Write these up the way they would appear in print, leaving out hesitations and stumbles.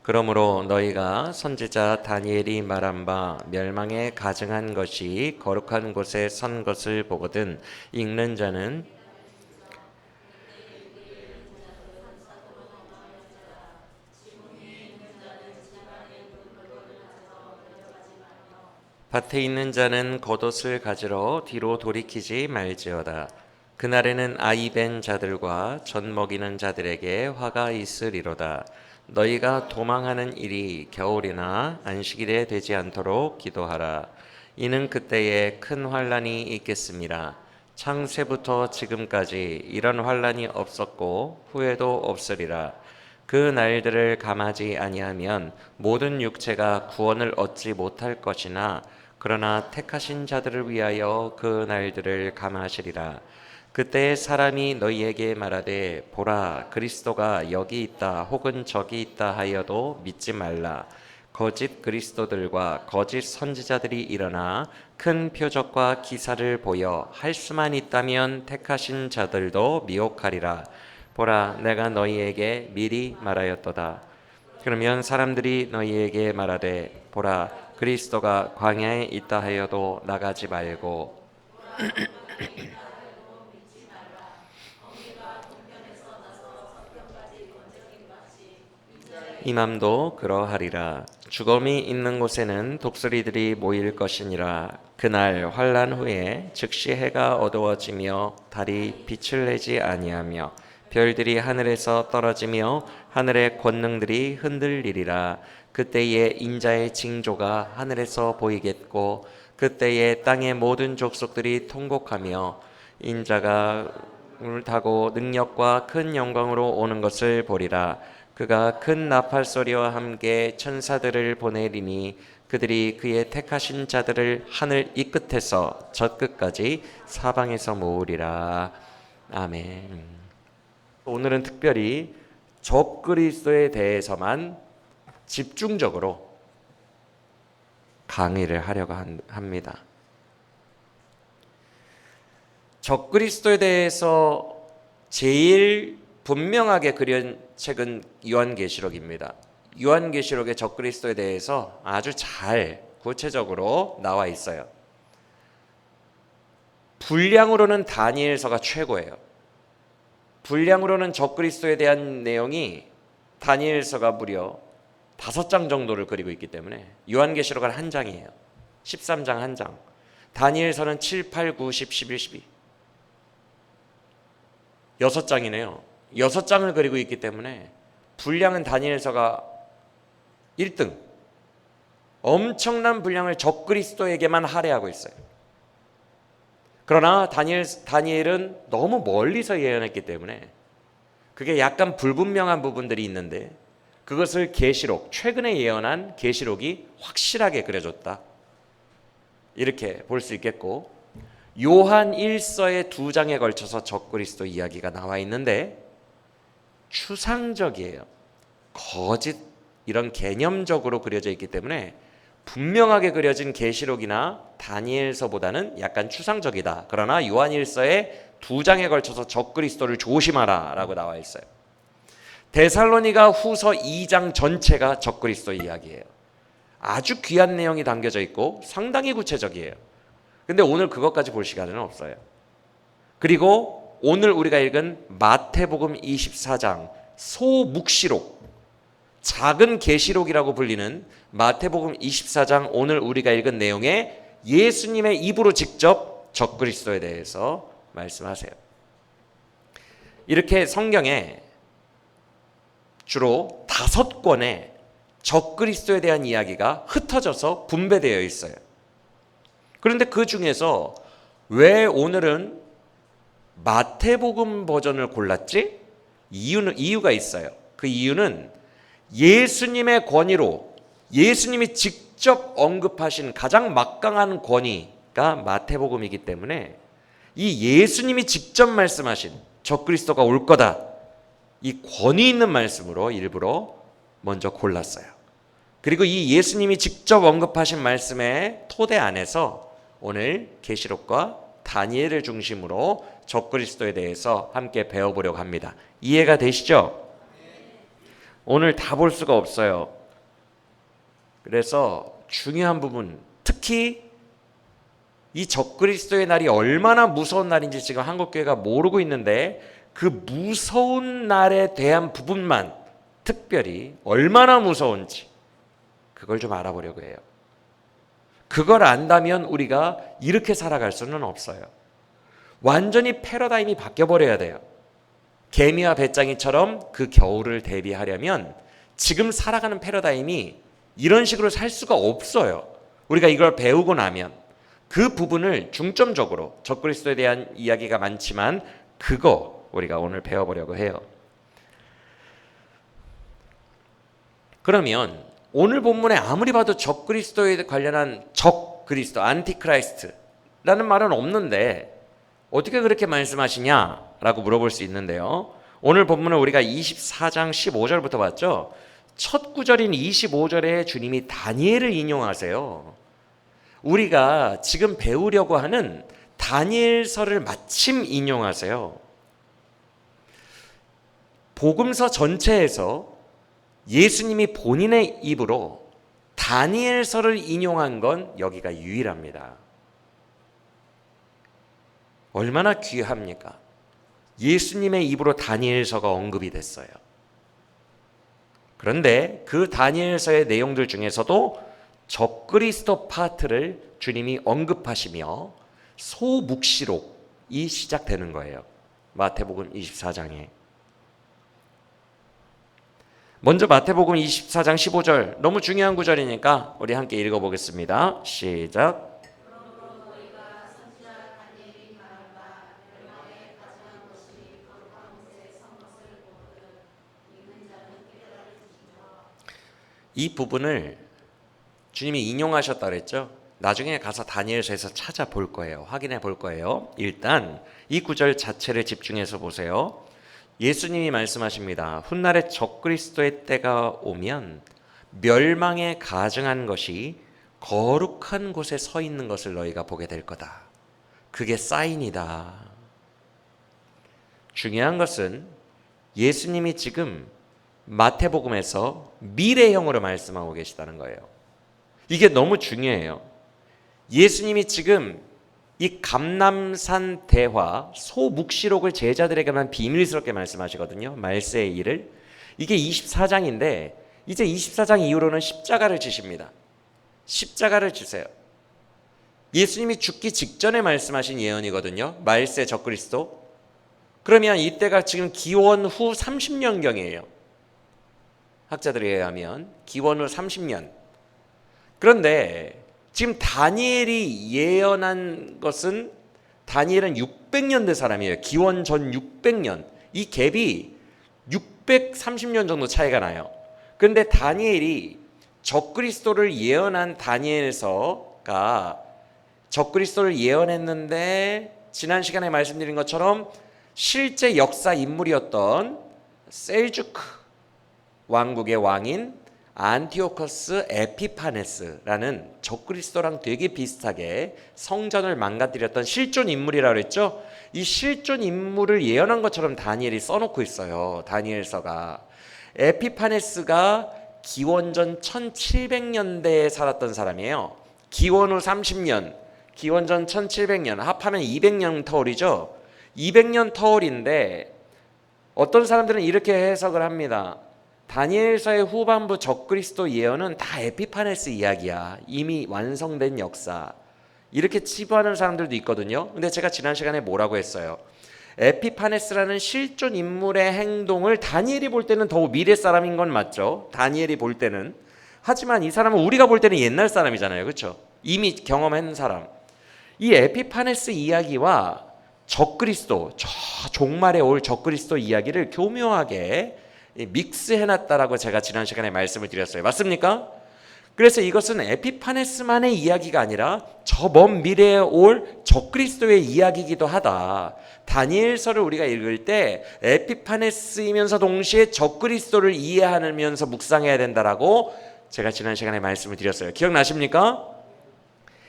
그러므로 너희가 선지자 다니엘이 말한 바 멸망에 가증한 것이 거룩한 곳에 선 것을 보거든 읽는 자는 밭에 있는 자는 겉옷을 가지러 뒤로 돌이키지 말지어다. 그날에는 아이 벤 자들과 젖 먹이는 자들에게 화가 있으리로다. 너희가 도망하는 일이 겨울이나 안식일에 되지 않도록 기도하라. 이는 그때에 큰 환란이 있겠습니다. 창세부터 지금까지 이런 환란이 없었고 후에도 없으리라. 그 날들을 감하지 아니하면 모든 육체가 구원을 얻지 못할 것이나 그러나 택하신 자들을 위하여 그 날들을 감하시리라. 그때 사람이 너희에게 말하되 보라 그리스도가 여기 있다 혹은 저기 있다 하여도 믿지 말라. 거짓 그리스도들과 거짓 선지자들이 일어나 큰 표적과 기사를 보여 할 수만 있다면 택하신 자들도 미혹하리라. 보라 내가 너희에게 미리 말하였도다. 그러면 사람들이 너희에게 말하되 보라 그리스도가 광야에 있다 하여도 나가지 말고 이맘도 그러하리라. 죽음이 있는 곳에는 독수리들이 모일 것이니라. 그날 환난 후에 즉시 해가 어두워지며 달이 빛을 내지 아니하며 별들이 하늘에서 떨어지며 하늘의 권능들이 흔들리리라. 그때에 인자의 징조가 하늘에서 보이겠고 그때에 땅의 모든 족속들이 통곡하며 인자가 을 타고 능력과 큰 영광으로 오는 것을 보리라. 그가 큰 나팔 소리와 함께 천사들을 보내리니 그들이 그의 택하신 자들을 하늘 이 끝에서 저 끝까지 사방에서 모으리라. 아멘. 오늘은 특별히 적그리스도에 대해서만 집중적으로 강의를 하려고 합니다. 적그리스도에 대해서 제일 분명하게 그린 책은 요한계시록입니다. 요한계시록의 적그리스도에 대해서 아주 잘 구체적으로 나와 있어요. 분량으로는 다니엘서가 최고예요. 분량으로는 적그리스도에 대한 내용이 다니엘서가 무려 5장 정도를 그리고 있기 때문에 요한계시록은 한 장이에요. 13장 한 장. 다니엘서는 7, 8, 9, 10, 11, 12. 6장이네요. 6장을 그리고 있기 때문에 분량은 다니엘서가 1등. 엄청난 분량을 적그리스도에게만 할애하고 있어요. 그러나 다니엘은 너무 멀리서 예언했기 때문에 그게 약간 불분명한 부분들이 있는데 그것을 계시록, 최근에 예언한 계시록이 확실하게 그려줬다. 이렇게 볼 수 있겠고, 요한 1서의 2장에 걸쳐서 적그리스도 이야기가 나와 있는데 추상적이에요. 거짓 이런 개념적으로 그려져 있기 때문에 분명하게 그려진 계시록이나 다니엘서보다는 약간 추상적이다. 그러나 요한 1서의 2장에 걸쳐서 적그리스도를 조심하라 라고 나와 있어요. 데살로니가 후서 2장 전체가 적그리스도 이야기예요. 아주 귀한 내용이 담겨져 있고 상당히 구체적이에요. 근데 오늘 그것까지 볼 시간은 없어요. 그리고 오늘 우리가 읽은 마태복음 24장 소묵시록, 작은 계시록이라고 불리는 마태복음 24장 오늘 우리가 읽은 내용에 예수님의 입으로 직접 적그리스도에 대해서 말씀하세요. 이렇게 성경에 주로 5권의 적그리스도에 대한 이야기가 흩어져서 분배되어 있어요. 그런데 그 중에서 왜 오늘은 마태복음 버전을 골랐지? 이유가 있어요. 그 이유는 예수님의 권위로 예수님이 직접 언급하신 가장 막강한 권위가 마태복음이기 때문에 이 예수님이 직접 말씀하신 적그리스도가 올 거다, 이 권위 있는 말씀으로 일부러 먼저 골랐어요. 그리고 이 예수님이 직접 언급하신 말씀의 토대 안에서 오늘 계시록과 다니엘을 중심으로 적그리스도에 대해서 함께 배워보려고 합니다. 이해가 되시죠? 오늘 다 볼 수가 없어요. 그래서 중요한 부분, 특히 이 적그리스도의 날이 얼마나 무서운 날인지 지금 한국교회가 모르고 있는데, 그 무서운 날에 대한 부분만 특별히 얼마나 무서운지 그걸 좀 알아보려고 해요. 그걸 안다면 우리가 이렇게 살아갈 수는 없어요. 완전히 패러다임이 바뀌어버려야 돼요. 개미와 배짱이처럼 그 겨울을 대비하려면 지금 살아가는 패러다임이 이런 식으로 살 수가 없어요. 우리가 이걸 배우고 나면 그 부분을 중점적으로, 적그리스도에 대한 이야기가 많지만 그거 우리가 오늘 배워보려고 해요. 그러면 오늘 본문에 아무리 봐도 적그리스도에 관련한 적그리스도, 안티크라이스트라는 말은 없는데 어떻게 그렇게 말씀하시냐라고 물어볼 수 있는데요. 오늘 본문은 우리가 24장 15절부터 봤죠. 첫 구절인 25절에 주님이 다니엘을 인용하세요. 우리가 지금 배우려고 하는 다니엘서를 마침 인용하세요. 복음서 전체에서 예수님이 본인의 입으로 다니엘서를 인용한 건 여기가 유일합니다. 얼마나 귀합니까? 예수님의 입으로 다니엘서가 언급이 됐어요. 그런데 그 다니엘서의 내용들 중에서도 적그리스도 파트를 주님이 언급하시며 소묵시록이 시작되는 거예요. 마태복음 24장에. 먼저 마태복음 24장 15절, 너무 중요한 구절이니까 우리 함께 읽어보겠습니다. 시작. 이 부분을 주님이 인용하셨다 그랬죠. 나중에 가서 다니엘서에서 찾아볼 거예요. 확인해 볼 거예요. 일단 이 구절 자체를 집중해서 보세요. 예수님이 말씀하십니다. 훗날에 적그리스도의 때가 오면 멸망에 가증한 것이 거룩한 곳에 서 있는 것을 너희가 보게 될 거다. 그게 사인이다. 중요한 것은 예수님이 지금 마태복음에서 미래형으로 말씀하고 계시다는 거예요. 이게 너무 중요해요. 예수님이 지금 이 감람산 대화 소묵시록을 제자들에게만 비밀스럽게 말씀하시거든요. 말세의 일을. 이게 24장인데 이제 24장 이후로는 십자가를 지십니다. 십자가를 지세요. 예수님이 죽기 직전에 말씀하신 예언이거든요. 말세 적그리스도. 그러면 이때가 지금 기원 후 30년경이에요. 학자들에 의하면 기원 후 30년. 그런데 지금 다니엘이 예언한 것은, 다니엘은 600년 된 사람이에요. 기원 전 600년. 이 갭이 630년 정도 차이가 나요. 그런데 다니엘이 적그리스도를 예언한 다니엘서가 적그리스도를 예언했는데 지난 시간에 말씀드린 것처럼 실제 역사 인물이었던 셀주크 왕국의 왕인 안티오커스 에피파네스라는 적그리스도랑 되게 비슷하게 성전을 망가뜨렸던 실존 인물이라고 했죠. 이 실존 인물을 예언한 것처럼 다니엘이 써놓고 있어요. 다니엘서가. 에피파네스가 기원전 1700년대에 살았던 사람이에요. 기원 후 30년, 기원전 1700년, 합하면 200년 터울이죠. 200년 터울인데 어떤 사람들은 이렇게 해석을 합니다. 다니엘서의 후반부 적그리스도 예언은 다 에피파네스 이야기야. 이미 완성된 역사. 이렇게 치부하는 사람들도 있거든요. 근데 제가 지난 시간에 뭐라고 했어요? 에피파네스라는 실존 인물의 행동을 다니엘이 볼 때는 더욱 미래 사람인 건 맞죠. 다니엘이 볼 때는. 하지만 이 사람은 우리가 볼 때는 옛날 사람이잖아요. 그렇죠? 이미 경험한 사람. 이 에피파네스 이야기와 적그리스도, 저 종말에 올 적그리스도 이야기를 교묘하게 믹스해놨다라고 제가 지난 시간에 말씀을 드렸어요. 맞습니까? 그래서 이것은 에피파네스만의 이야기가 아니라 저 먼 미래에 올 적그리스도의 이야기이기도 하다. 다니엘서를 우리가 읽을 때 에피파네스이면서 동시에 적그리스도를 이해하면서 묵상해야 된다라고 제가 지난 시간에 말씀을 드렸어요. 기억나십니까?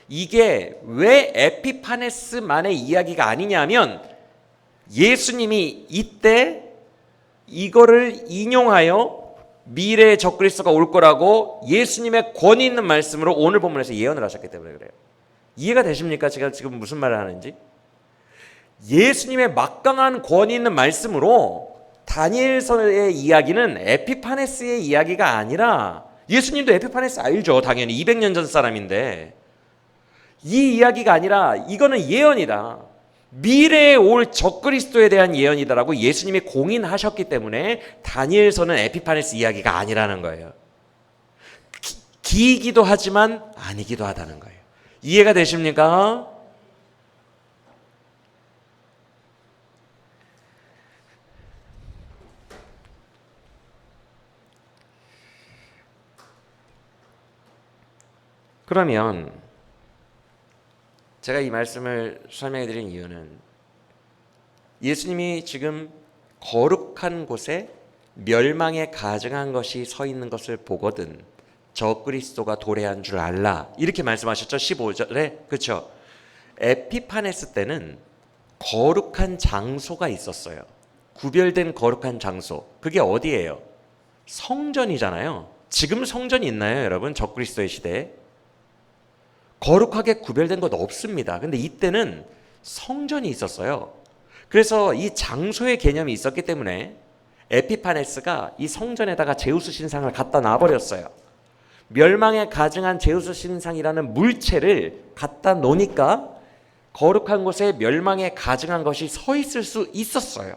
이게 왜 에피파네스만의 이야기가 아니냐면 예수님이 이때 이거를 인용하여 미래의 적그리스도가 올 거라고 예수님의 권위 있는 말씀으로 오늘 본문에서 예언을 하셨기 때문에 그래요. 이해가 되십니까? 제가 지금 무슨 말을 하는지. 예수님의 막강한 권위 있는 말씀으로 다니엘서의 이야기는 에피파네스의 이야기가 아니라, 예수님도 에피파네스 알죠. 당연히 200년 전 사람인데, 이 이야기가 아니라 이거는 예언이다. 미래에 올 적그리스도에 대한 예언이다라고 예수님이 공인하셨기 때문에 다니엘서는 에피파네스 이야기가 아니라는 거예요. 기이기도 하지만 아니기도 하다는 거예요. 이해가 되십니까? 그러면 제가 이 말씀을 설명해 드린 이유는, 예수님이 지금 거룩한 곳에 멸망에 가증한 것이 서 있는 것을 보거든 적그리스도가 도래한 줄 알라, 이렇게 말씀하셨죠. 15절에. 그렇죠. 에피파네스 때는 거룩한 장소가 있었어요. 구별된 거룩한 장소. 그게 어디예요? 성전이잖아요. 지금 성전이 있나요, 여러분? 적그리스도의 시대에 거룩하게 구별된 것 없습니다. 근데 이때는 성전이 있었어요. 그래서 이 장소의 개념이 있었기 때문에 에피파네스가 이 성전에다가 제우스 신상을 갖다 놔버렸어요. 멸망에 가증한 제우스 신상이라는 물체를 갖다 놓으니까 거룩한 곳에 멸망에 가증한 것이 서 있을 수 있었어요.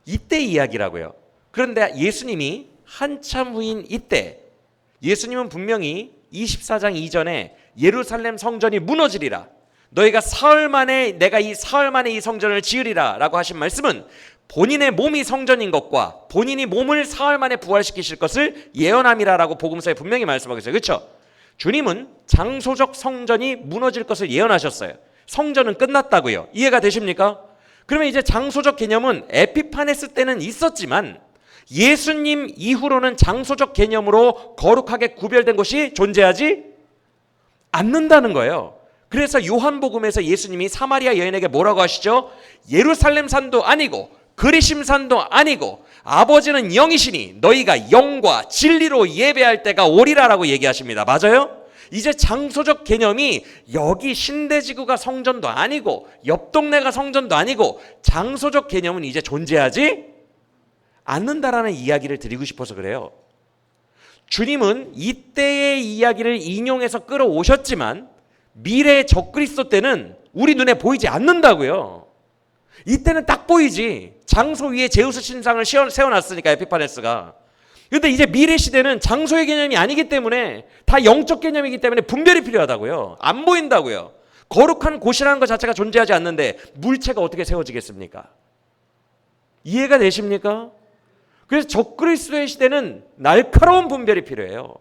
이때 이야기라고요. 그런데 예수님이 한참 후인 이때, 예수님은 분명히 24장 이전에 예루살렘 성전이 무너지리라, 너희가 사흘 만에 내가 이 사흘 만에 이 성전을 지으리라 라고 하신 말씀은 본인의 몸이 성전인 것과 본인이 몸을 사흘 만에 부활시키실 것을 예언함이라 라고 복음서에 분명히 말씀하고 있어요. 그렇죠? 주님은 장소적 성전이 무너질 것을 예언하셨어요. 성전은 끝났다고요. 이해가 되십니까? 그러면 이제 장소적 개념은 에피파네스 때는 있었지만 예수님 이후로는 장소적 개념으로 거룩하게 구별된 곳이 존재하지 않는다는 거예요. 그래서 요한복음에서 예수님이 사마리아 여인에게 뭐라고 하시죠? 예루살렘 산도 아니고 그리심 산도 아니고 아버지는 영이시니 너희가 영과 진리로 예배할 때가 오리라라고 얘기하십니다. 맞아요? 이제 장소적 개념이 여기 신대지구가 성전도 아니고 옆 동네가 성전도 아니고 장소적 개념은 이제 존재하지 않는다라는 이야기를 드리고 싶어서 그래요. 주님은 이때의 이야기를 인용해서 끌어오셨지만 미래의 적그리스도 때는 우리 눈에 보이지 않는다고요. 이때는 딱 보이지. 장소 위에 제우스 신상을 세워놨으니까 에피파네스가. 그런데 이제 미래 시대는 장소의 개념이 아니기 때문에 다 영적 개념이기 때문에 분별이 필요하다고요. 안 보인다고요. 거룩한 곳이라는 것 자체가 존재하지 않는데 물체가 어떻게 세워지겠습니까? 이해가 되십니까? 그래서 적그리스도의 시대는 날카로운 분별이 필요해요.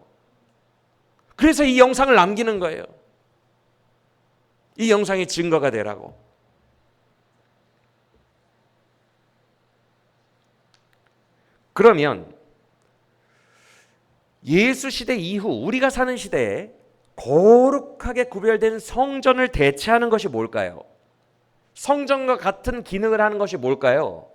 그래서 이 영상을 남기는 거예요. 이 영상이 증거가 되라고. 그러면 예수 시대 이후 우리가 사는 시대에 거룩하게 구별된 성전을 대체하는 것이 뭘까요? 성전과 같은 기능을 하는 것이 뭘까요?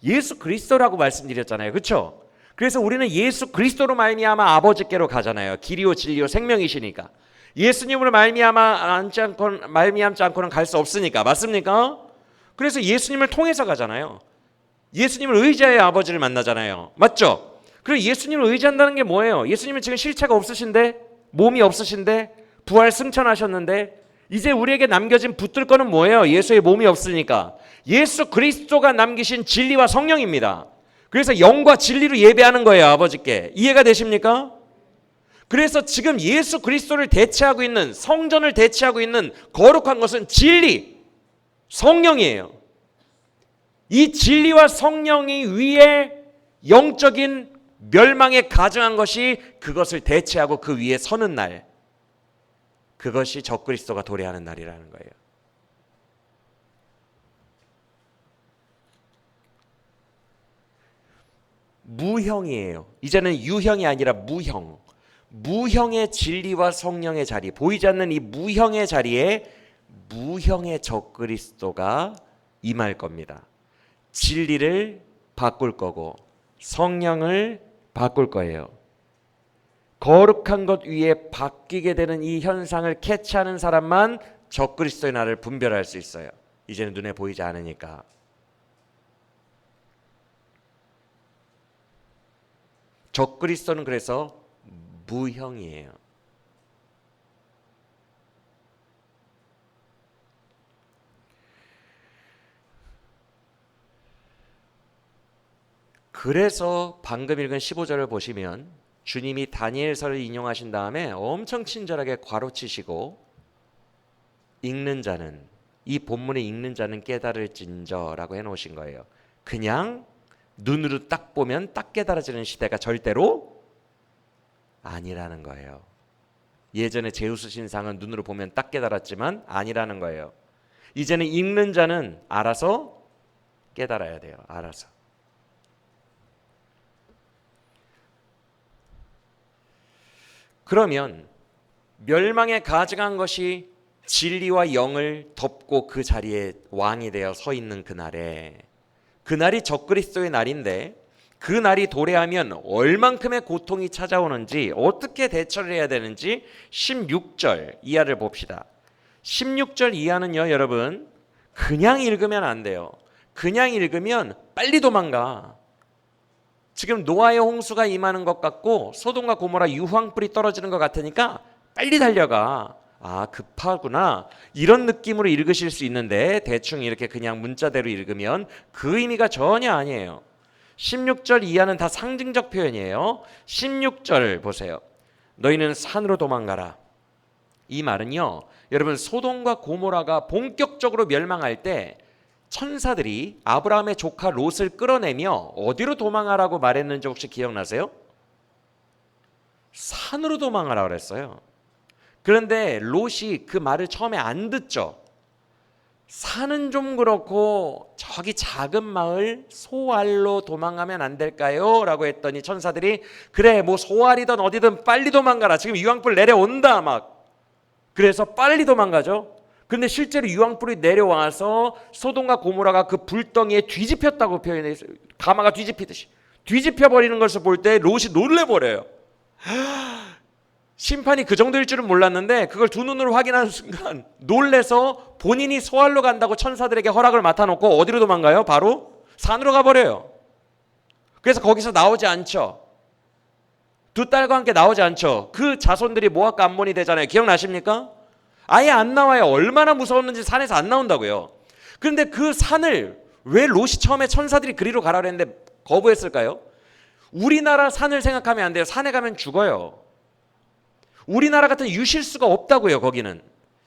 예수 그리스도라고 말씀드렸잖아요. 그렇죠? 그래서 우리는 예수 그리스도로 말미암아 아버지께로 가잖아요. 길이요 진리요 생명이시니까. 예수님으로 말미암지 않고는 갈 수 없으니까. 맞습니까? 그래서 예수님을 통해서 가잖아요. 예수님을 의지하여 아버지를 만나잖아요. 맞죠? 그리고 예수님을 의지한다는 게 뭐예요? 예수님은 지금 실체가 없으신데, 몸이 없으신데, 부활 승천하셨는데 이제 우리에게 남겨진 붙들 거는 뭐예요? 예수의 몸이 없으니까 예수 그리스도가 남기신 진리와 성령입니다. 그래서 영과 진리로 예배하는 거예요, 아버지께. 이해가 되십니까? 그래서 지금 예수 그리스도를 대체하고 있는, 성전을 대체하고 있는 거룩한 것은 진리, 성령이에요. 이 진리와 성령이 위에 영적인 멸망에 가증한 것이 그것을 대체하고 그 위에 서는 날, 그것이 적그리스도가 도래하는 날이라는 거예요. 무형이에요. 이제는 유형이 아니라 무형. 무형의 진리와 성령의 자리, 보이지 않는 이 무형의 자리에 무형의 적그리스도가 임할 겁니다. 진리를 바꿀 거고 성령을 바꿀 거예요. 거룩한 것 위에 바뀌게 되는 이 현상을 캐치하는 사람만 적그리스도의 날을 분별할 수 있어요. 이제는 눈에 보이지 않으니까. 적그리스도는 그래서 무형이에요. 그래서 방금 읽은 15절을 보시면 주님이 다니엘서를 인용하신 다음에 엄청 친절하게 괄호치시고 읽는 자는, 이 본문에 읽는 자는 깨달을진저라고 해놓으신 거예요. 그냥 눈으로 딱 보면 딱 깨달아지는 시대가 절대로 아니라는 거예요. 예전에 제우스 신상은 눈으로 보면 딱 깨달았지만 아니라는 거예요. 이제는 읽는 자는 알아서 깨달아야 돼요. 알아서. 그러면 멸망에 가증한 것이 진리와 영을 덮고 그 자리에 왕이 되어 서 있는 그날에, 그날이 적그리스도의 날인데 그 날이 도래하면 얼만큼의 고통이 찾아오는지, 어떻게 대처를 해야 되는지 16절 이하를 봅시다. 16절 이하는요, 여러분, 그냥 읽으면 안 돼요. 그냥 읽으면 빨리 도망가. 지금 노아의 홍수가 임하는 것 같고 소돔과 고모라 유황불이 떨어지는 것 같으니까 빨리 달려가. 아, 급하구나, 이런 느낌으로 읽으실 수 있는데 대충 이렇게 그냥 문자대로 읽으면 그 의미가 전혀 아니에요. 16절 이하는 다 상징적 표현이에요. 16절 보세요. 너희는 산으로 도망가라. 이 말은요, 여러분, 소돔과 고모라가 본격적으로 멸망할 때 천사들이 아브라함의 조카 롯을 끌어내며 어디로 도망하라고 말했는지 혹시 기억나세요? 산으로 도망하라고 그랬어요. 그런데 롯이 그 말을 처음에 안 듣죠. 산은 좀 그렇고 저기 작은 마을 소알로 도망가면 안 될까요? 라고 했더니 천사들이 그래, 뭐 소알이든 어디든 빨리 도망가라. 지금 유황불 내려온다 막. 그래서 빨리 도망가죠. 근데 실제로 유황불이 내려와서 소돔과 고모라가 그 불덩이에 뒤집혔다고 표현했어요. 가마가 뒤집히듯이 뒤집혀버리는 것을 볼 때 롯이 놀래버려요. 심판이 그 정도일 줄은 몰랐는데 그걸 두 눈으로 확인하는 순간 놀래서 본인이 소알로 간다고 천사들에게 허락을 맡아놓고 어디로 도망가요? 바로 산으로 가버려요. 그래서 거기서 나오지 않죠. 두 딸과 함께 나오지 않죠. 그 자손들이 모압과 암몬이 되잖아요. 기억나십니까? 아예 안 나와요. 얼마나 무서웠는지 산에서 안 나온다고요. 그런데 그 산을 왜 롯이 처음에 천사들이 그리로 가라 그랬는데 거부했을까요? 우리나라 산을 생각하면 안 돼요. 산에 가면 죽어요. 우리나라 같은 유실수가 없다고요. 거기는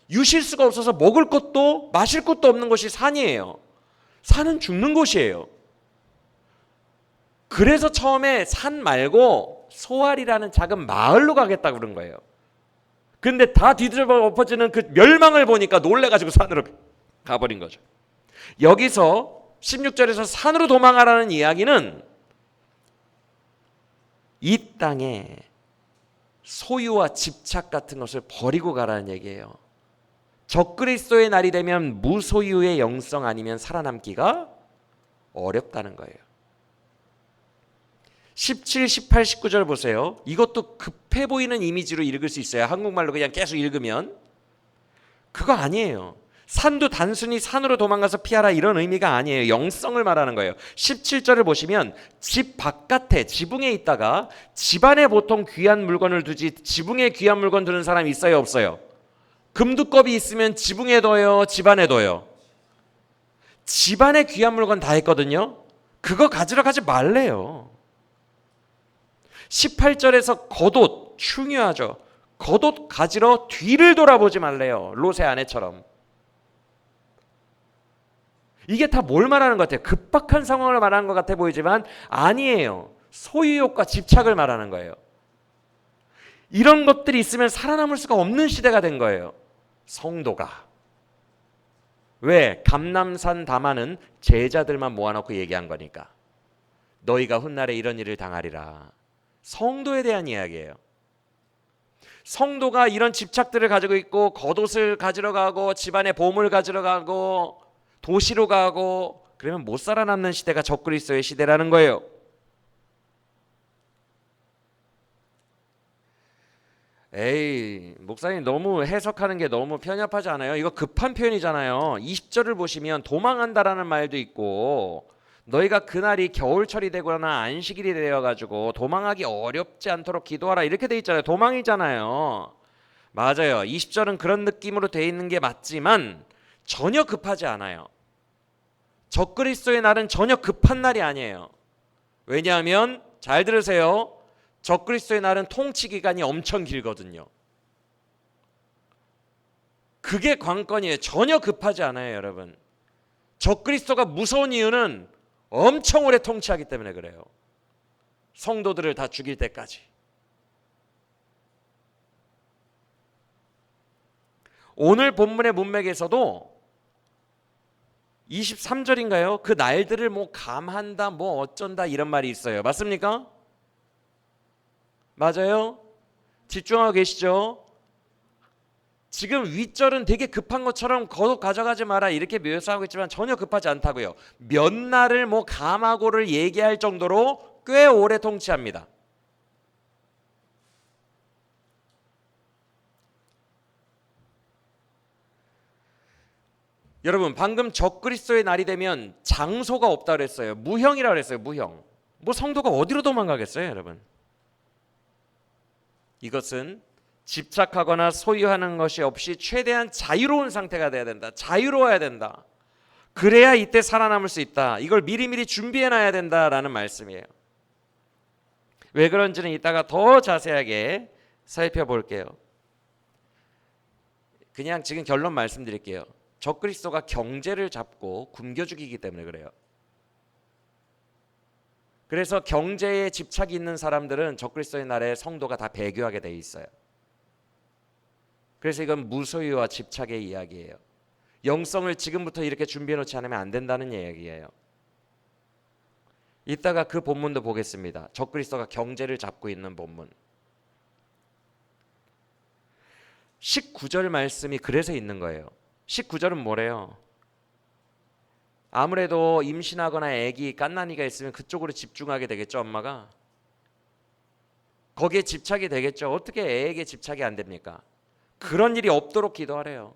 유실수가 없어서 먹을 것도 마실 것도 없는 곳이 산이에요. 산은 죽는 곳이에요. 그래서 처음에 산 말고 소알이라는 작은 마을로 가겠다고 그런 거예요. 근데 다 뒤집어 엎어지는 그 멸망을 보니까 놀래가지고 산으로 가버린 거죠. 여기서 16절에서 산으로 도망가라는 이야기는 이 땅에 소유와 집착 같은 것을 버리고 가라는 얘기예요. 적그리스도의 날이 되면 무소유의 영성 아니면 살아남기가 어렵다는 거예요. 17, 18, 19절 보세요. 이것도 급해 보이는 이미지로 읽을 수 있어요. 한국말로 그냥 계속 읽으면. 그거 아니에요. 산도 단순히 산으로 도망가서 피하라 이런 의미가 아니에요. 영성을 말하는 거예요. 17절을 보시면 집 바깥에 지붕에 있다가 집안에 보통 귀한 물건을 두지 지붕에 귀한 물건 두는 사람이 있어요, 없어요? 금두껍이 있으면 지붕에 둬요, 집안에 둬요? 집안에 귀한 물건 다 했거든요. 그거 가지러 가지 말래요. 18절에서 겉옷, 중요하죠. 겉옷 가지러 뒤를 돌아보지 말래요. 롯의 아내처럼. 이게 다 뭘 말하는 것 같아요? 급박한 상황을 말하는 것 같아 보이지만 아니에요. 소유욕과 집착을 말하는 거예요. 이런 것들이 있으면 살아남을 수가 없는 시대가 된 거예요. 성도가. 왜? 감람산 다마는 제자들만 모아놓고 얘기한 거니까. 너희가 훗날에 이런 일을 당하리라. 성도에 대한 이야기예요. 성도가 이런 집착들을 가지고 있고 겉옷을 가지러 가고 집안에 보물 가지러 가고 도시로 가고 그러면 못 살아남는 시대가 적그리스도의 시대라는 거예요. 에이, 목사님 너무 해석하는 게 너무 편협하지 않아요? 이거 급한 표현이잖아요. 20절을 보시면 도망한다라는 말도 있고, 너희가 그날이 겨울철이 되거나 안식일이 되어가지고 도망하기 어렵지 않도록 기도하라 이렇게 돼 있잖아요. 도망이잖아요. 맞아요. 20절은 그런 느낌으로 돼 있는 게 맞지만 전혀 급하지 않아요. 적그리스도의 날은 전혀 급한 날이 아니에요. 왜냐하면 잘 들으세요. 적그리스도의 날은 통치 기간이 엄청 길거든요. 그게 관건이에요. 전혀 급하지 않아요, 여러분. 적그리스도가 무서운 이유는 엄청 오래 통치하기 때문에 그래요. 성도들을 다 죽일 때까지. 오늘 본문의 문맥에서도 23절인가요? 그 날들을 뭐 감한다, 뭐 어쩐다 이런 말이 있어요. 맞습니까? 맞아요? 집중하고 계시죠? 지금 윗절은 되게 급한 것처럼 거듭 가져가지 마라 이렇게 묘사하고 있지만 전혀 급하지 않다고요. 몇 날을 뭐 감하고를 얘기할 정도로 꽤 오래 통치합니다. 여러분 방금 적그리스도의 날이 되면 장소가 없다고 그랬어요. 무형이라고 그랬어요. 무형. 뭐 성도가 어디로 도망가겠어요, 여러분? 이것은 집착하거나 소유하는 것이 없이 최대한 자유로운 상태가 돼야 된다. 자유로워야 된다. 그래야 이때 살아남을 수 있다. 이걸 미리미리 준비해놔야 된다라는 말씀이에요. 왜 그런지는 이따가 더 자세하게 살펴볼게요. 그냥 지금 결론 말씀드릴게요. 적그리스도가 경제를 잡고 굶겨 죽이기 때문에 그래요. 그래서 경제에 집착이 있는 사람들은 적그리스도의 날에 성도가 다 배교하게 돼 있어요. 그래서 이건 무소유와 집착의 이야기예요. 영성을 지금부터 이렇게 준비해 놓지 않으면 안 된다는 이야기예요. 이따가 그 본문도 보겠습니다. 적그리스도가 경제를 잡고 있는 본문. 19절 말씀이 그래서 있는 거예요. 19절은 뭐래요? 아무래도 임신하거나 아기 갓난이가 있으면 그쪽으로 집중하게 되겠죠, 엄마가. 거기에 집착이 되겠죠. 어떻게 애에게 집착이 안 됩니까? 그런 일이 없도록 기도하래요.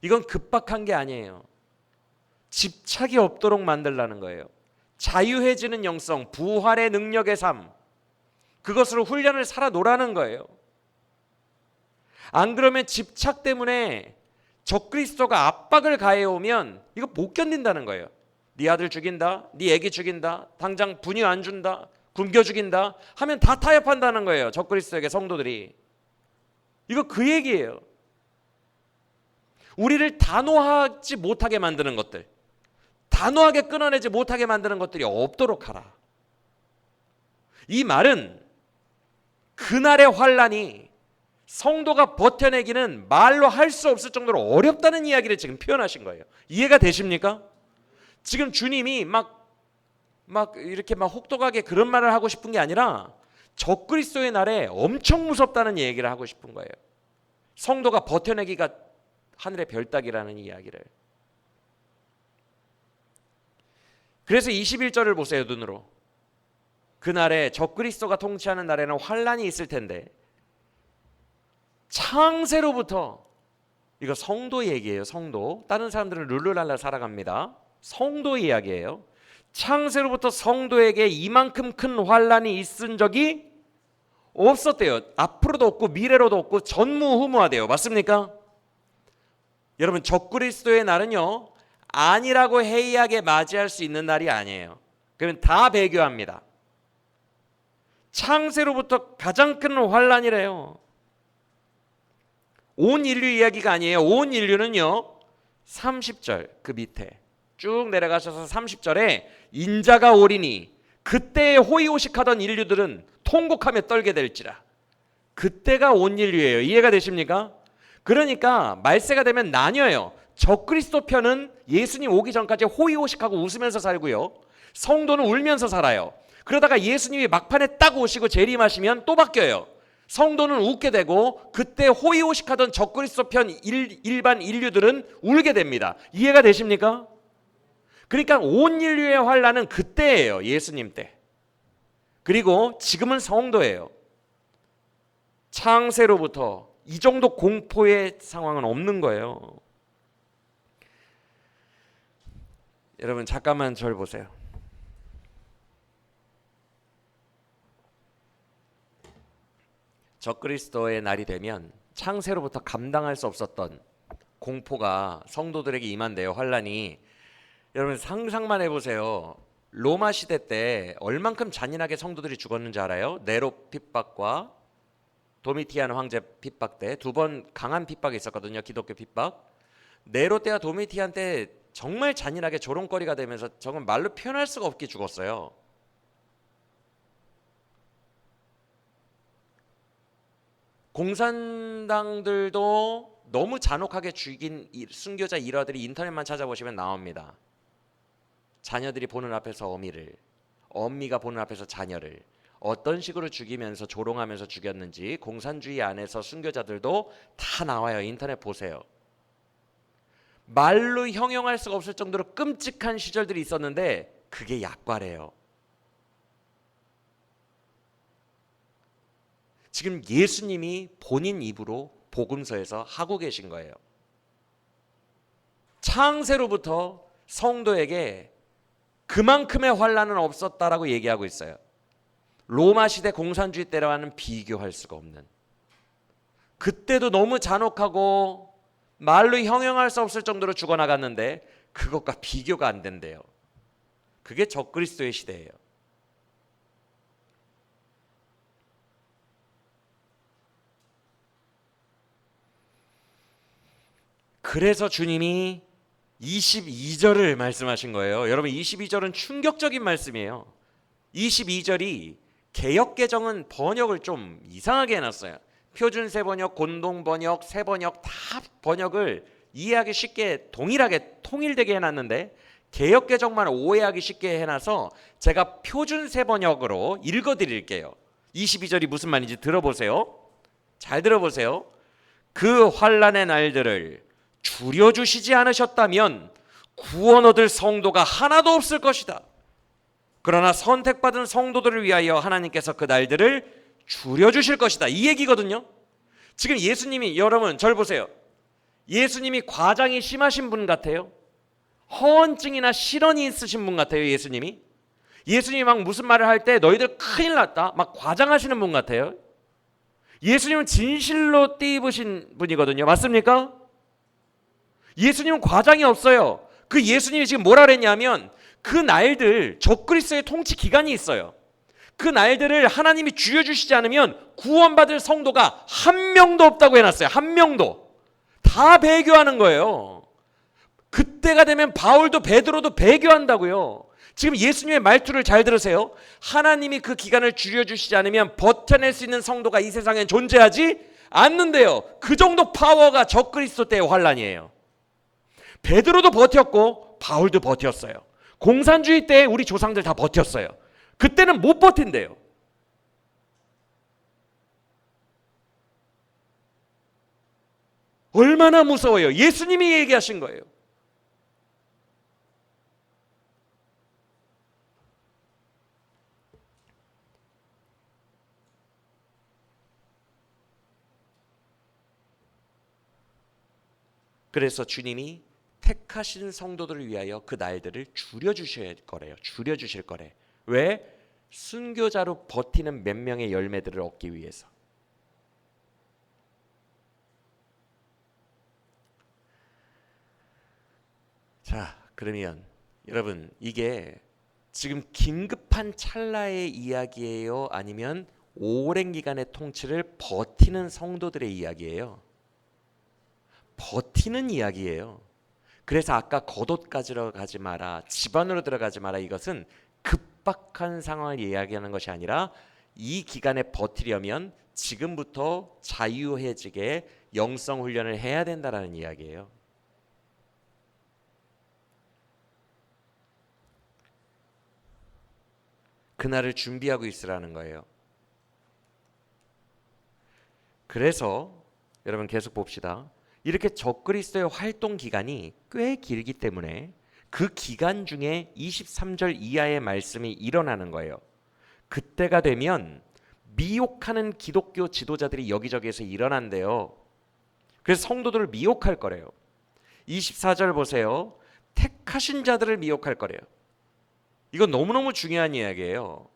이건 급박한 게 아니에요. 집착이 없도록 만들라는 거예요. 자유해지는 영성, 부활의 능력의 삶, 그것으로 훈련을 살아노라는 거예요. 안 그러면 집착 때문에 적그리스도가 압박을 가해오면 이거 못 견딘다는 거예요. 네 아들 죽인다, 네 애기 죽인다, 당장 분유 안 준다, 굶겨 죽인다 하면 다 타협한다는 거예요. 적그리스도에게 성도들이. 이거 그 얘기예요. 우리를 단호하지 못하게 만드는 것들, 단호하게 끊어내지 못하게 만드는 것들이 없도록 하라. 이 말은 그날의 환란이 성도가 버텨내기는 말로 할 수 없을 정도로 어렵다는 이야기를 지금 표현하신 거예요. 이해가 되십니까? 지금 주님이 막 이렇게 막 혹독하게 그런 말을 하고 싶은 게 아니라 적그리스도의 날에 엄청 무섭다는 얘기를 하고 싶은 거예요. 성도가 버텨내기가 하늘의 별 따기라는 이야기를. 그래서 21절을 보세요, 눈으로. 그날에 적그리스도가 통치하는 날에는 환란이 있을 텐데 창세로부터, 이거 성도 얘기예요. 성도. 다른 사람들은 룰루랄라 살아갑니다. 성도 이야기예요. 창세로부터 성도에게 이만큼 큰 환란이 있은 적이 없었대요. 앞으로도 없고 미래로도 없고 전무후무하대요. 맞습니까? 여러분 적그리스도의 날은요 아니라고 해이하게 맞이할 수 있는 날이 아니에요. 그러면 다 배교합니다. 창세로부터 가장 큰 환란이래요. 온 인류 이야기가 아니에요. 온 인류는요 30절 그 밑에 쭉 내려가셔서 30절에 인자가 오리니 그때에 호의호식하던 인류들은 통곡하며 떨게 될지라. 그때가 온 인류예요. 이해가 되십니까? 그러니까 말세가 되면 나뉘어요. 적그리스도 편은 예수님 오기 전까지 호의호식하고 웃으면서 살고요, 성도는 울면서 살아요. 그러다가 예수님이 막판에 딱 오시고 재림하시면 또 바뀌어요. 성도는 웃게 되고 그때 호의호식하던 적그리스도 편 일반 인류들은 울게 됩니다. 이해가 되십니까? 그러니까 온 인류의 환란은 그때예요. 예수님 때. 그리고 지금은 성도예요. 창세로부터 이 정도 공포의 상황은 없는 거예요. 여러분 잠깐만 저를 보세요. 적그리스도의 날이 되면 창세로부터 감당할 수 없었던 공포가 성도들에게 임한대요. 환란이. 여러분 상상만 해보세요. 로마 시대 때 얼만큼 잔인하게 성도들이 죽었는지 알아요? 네로 핍박과 도미티안 황제 핍박 때 두 번 강한 핍박이 있었거든요. 기독교 핍박. 네로 때와 도미티안 때 정말 잔인하게 조롱거리가 되면서 정말 말로 표현할 수가 없게 죽었어요. 공산당들도 너무 잔혹하게 죽인 순교자 일화들이 인터넷만 찾아보시면 나옵니다. 자녀들이 보는 앞에서 어미를, 어미가 보는 앞에서 자녀를 어떤 식으로 죽이면서 조롱하면서 죽였는지 공산주의 안에서 순교자들도 다 나와요. 인터넷 보세요. 말로 형용할 수가 없을 정도로 끔찍한 시절들이 있었는데 그게 약과래요. 지금 예수님이 본인 입으로 복음서에서 하고 계신 거예요. 창세로부터 성도에게 그만큼의 환난은 없었다라고 얘기하고 있어요. 로마 시대 공산주의 때와는 비교할 수가 없는. 그때도 너무 잔혹하고 말로 형용할 수 없을 정도로 죽어나갔는데 그것과 비교가 안 된대요. 그게 적그리스도의 시대예요. 그래서 주님이 22절을 말씀하신 거예요. 여러분 22절은 충격적인 말씀이에요. 22절이 개역개정은 번역을 좀 이상하게 해놨어요. 표준세 번역, 공동 번역, 새 번역 다 번역을 이해하기 쉽게 동일하게 통일되게 해놨는데 개역개정만 오해하기 쉽게 해놔서 제가 표준세 번역으로 읽어드릴게요. 22절이 무슨 말인지 들어보세요. 잘 들어보세요. 그 환난의 날들을 줄여주시지 않으셨다면 구원 얻을 성도가 하나도 없을 것이다. 그러나 선택받은 성도들을 위하여 하나님께서 그 날들을 줄여주실 것이다. 이 얘기거든요. 지금 예수님이, 여러분 절 보세요. 예수님이 과장이 심하신 분 같아요? 허언증이나 실언이 있으신 분 같아요? 예수님이 막 무슨 말을 할 때 너희들 큰일 났다 막 과장하시는 분 같아요? 예수님은 진실로 띠입으신 분이거든요. 맞습니까? 예수님은 과장이 없어요. 그 예수님이 지금 뭐라 그랬냐면 그 날들 적그리스도의 통치 기간이 있어요. 그 날들을 하나님이 줄여주시지 않으면 구원받을 성도가 한 명도 없다고 해놨어요. 한 명도. 다 배교하는 거예요. 그때가 되면 바울도 베드로도 배교한다고요. 지금 예수님의 말투를 잘 들으세요. 하나님이 그 기간을 줄여주시지 않으면 버텨낼 수 있는 성도가 이 세상엔 존재하지 않는데요. 그 정도 파워가 적그리스도 때의 환란이에요. 베드로도 버텼고 바울도 버텼어요. 공산주의 때 우리 조상들 다 버텼어요. 그때는 못 버틴대요. 얼마나 무서워요. 예수님이 얘기하신 거예요. 그래서 주님이 택하신 성도들을 위하여 그 날들을 줄여주실 거래요. 줄여주실 거래. 왜? 순교자로 버티는 몇 명의 열매들을 얻기 위해서. 자, 그러면 여러분 이게 지금 긴급한 찰나의 이야기예요? 아니면 오랜 기간의 통치를 버티는 성도들의 이야기예요? 버티는 이야기예요. 그래서 아까 겉옷 가지러 가지 마라, 집 안으로 들어가지 마라, 이것은 급박한 상황을 이야기하는 것이 아니라 이 기간에 버티려면 지금부터 자유해지게 영성 훈련을 해야 된다라는 이야기예요. 그날을 준비하고 있으라는 거예요. 그래서 여러분 계속 봅시다. 이렇게 적그리스도의 활동 기간이 꽤 길기 때문에 그 기간 중에 23절 이하의 말씀이 일어나는 거예요. 그때가 되면 미혹하는 기독교 지도자들이 여기저기에서 일어난대요. 그래서 성도들을 미혹할 거래요. 24절 보세요. 택하신 자들을 미혹할 거래요. 이건 너무너무 중요한 이야기예요.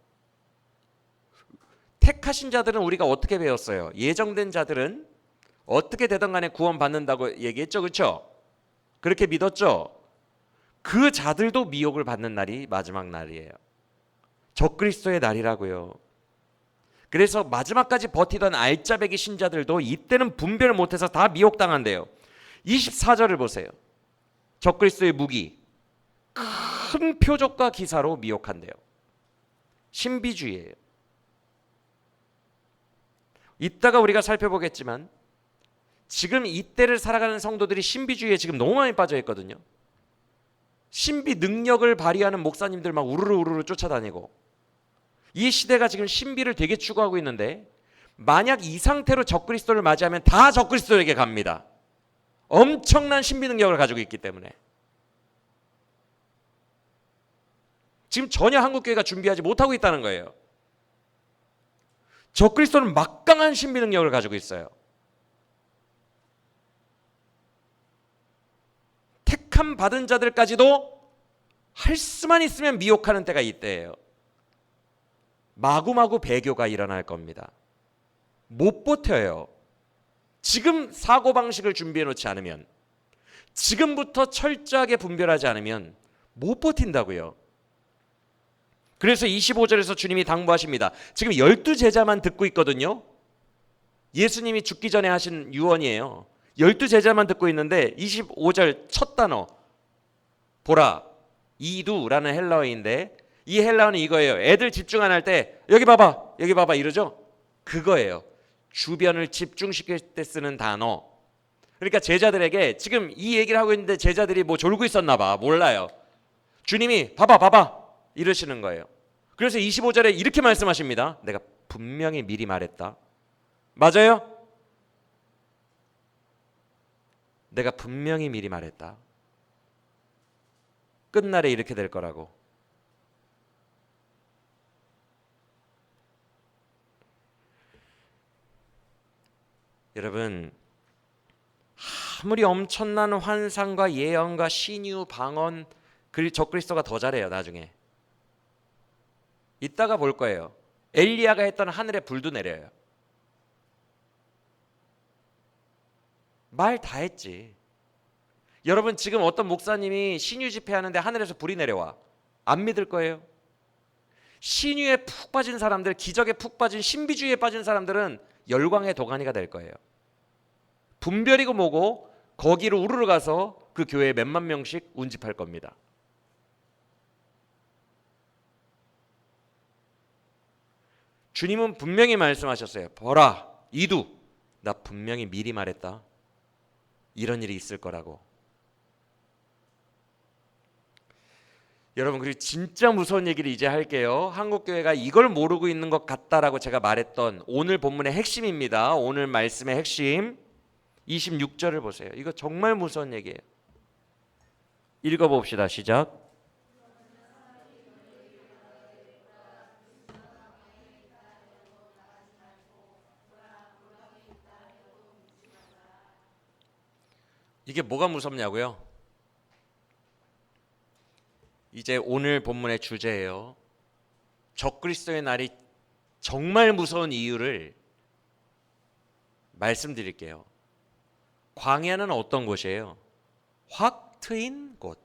택하신 자들은 우리가 어떻게 배웠어요? 예정된 자들은 어떻게 되든 간에 구원받는다고 얘기했죠. 그렇죠? 그렇게 믿었죠? 그 자들도 미혹을 받는 날이 마지막 날이에요. 적그리스도의 날이라고요. 그래서 마지막까지 버티던 알짜배기 신자들도 이때는 분별을 못해서 다 미혹당한대요. 24절을 보세요. 적그리스도의 무기, 큰 표적과 기사로 미혹한대요. 신비주의예요. 이따가 우리가 살펴보겠지만 지금 이때를 살아가는 성도들이 신비주의에 지금 너무 많이 빠져 있거든요. 신비 능력을 발휘하는 목사님들 막 우르르 쫓아다니고, 이 시대가 지금 신비를 되게 추구하고 있는데 만약 이 상태로 적그리스도를 맞이하면 다 적그리스도에게 갑니다. 엄청난 신비 능력을 가지고 있기 때문에. 지금 전혀 한국교회가 준비하지 못하고 있다는 거예요. 적그리스도는 막강한 신비 능력을 가지고 있어요. 택함 받은 자들까지도 할 수만 있으면 미혹하는 때가 이때예요. 마구마구 배교가 일어날 겁니다. 못 버텨요. 지금 사고방식을 준비해 놓지 않으면, 지금부터 철저하게 분별하지 않으면 못 버틴다고요. 그래서 25절에서 주님이 당부하십니다. 지금 12제자만 듣고 있거든요. 예수님이 죽기 전에 하신 유언이에요. 12제자만 듣고 있는데 25절 첫 단어 보라, 이두라는 헬라어인데 이 헬라어는 이거예요. 애들 집중 안 할 때 여기 봐봐 이러죠. 그거예요. 주변을 집중시킬 때 쓰는 단어. 그러니까 제자들에게 지금 이 얘기를 하고 있는데 제자들이 뭐 졸고 있었나 봐. 몰라요. 주님이 봐봐 이러시는 거예요. 그래서 25절에 이렇게 말씀하십니다. 내가 분명히 미리 말했다. 맞아요? 내가 분명히 미리 말했다. 끝날에 이렇게 될 거라고. 여러분, 아무리 엄청난 환상과 예언과 신유, 방언, 적그리스도가 더 잘해요. 나중에 이따가 볼 거예요. 엘리야가 했던 하늘에 불도 내려요. 말 다 했지. 여러분, 지금 어떤 목사님이 신유 집회하는데 하늘에서 불이 내려와. 안 믿을 거예요. 신유에 푹 빠진 사람들, 기적에 푹 빠진, 신비주의에 빠진 사람들은 열광의 도가니가 될 거예요. 분별이고 뭐고 거기로 우르르 가서 그 교회에 몇만 명씩 운집할 겁니다. 주님은 분명히 말씀하셨어요. 보라, 이두, 나 분명히 미리 말했다. 이런 일이 있을 거라고. 여러분, 그리고 진짜 무서운 얘기를 이제 할게요. 한국교회가 이걸 모르고 있는 것 같다라고 제가 말했던 오늘 본문의 핵심입니다. 오늘 말씀의 핵심 26절을 보세요. 이거 정말 무서운 얘기예요. 읽어봅시다. 시작. 이게 뭐가 무섭냐고요? 이제 오늘 본문의 주제예요. 적그리스도의 날이 정말 무서운 이유를 말씀드릴게요. 광야는 어떤 곳이에요? 확 트인 곳.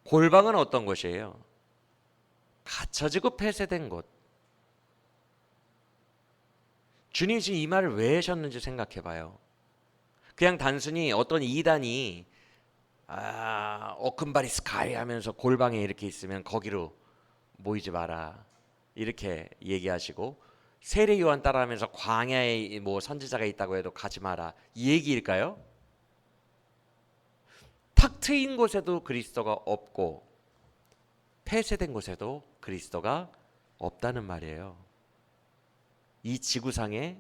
골방은 어떤 곳이에요? 갇혀지고 폐쇄된 곳. 주님이 지금 이 말을 왜 하셨는지 생각해 봐요. 그냥 단순히 어떤 이단이 오큰바리 스카이 하면서 골방에 이렇게 있으면 거기로 모이지 마라 이렇게 얘기하시고, 세례 요한 따라하면서 광야에 뭐 선지자가 있다고 해도 가지 마라 이 얘기일까요? 탁 트인 곳에도 그리스도가 없고 폐쇄된 곳에도 그리스도가 없다는 말이에요. 이 지구상에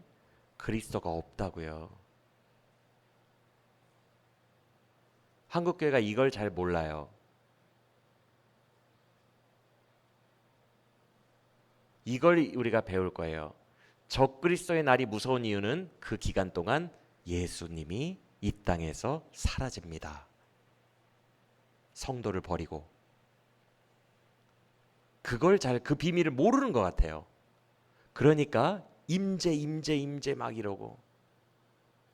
그리스도가 없다고요. 한국교회가 이걸 잘 몰라요. 이걸 우리가 배울 거예요. 적그리스도의 날이 무서운 이유는 그 기간 동안 예수님이 이 땅에서 사라집니다. 성도를 버리고. 그걸 그 비밀을 모르는 것 같아요. 그러니까 임재 막 이러고.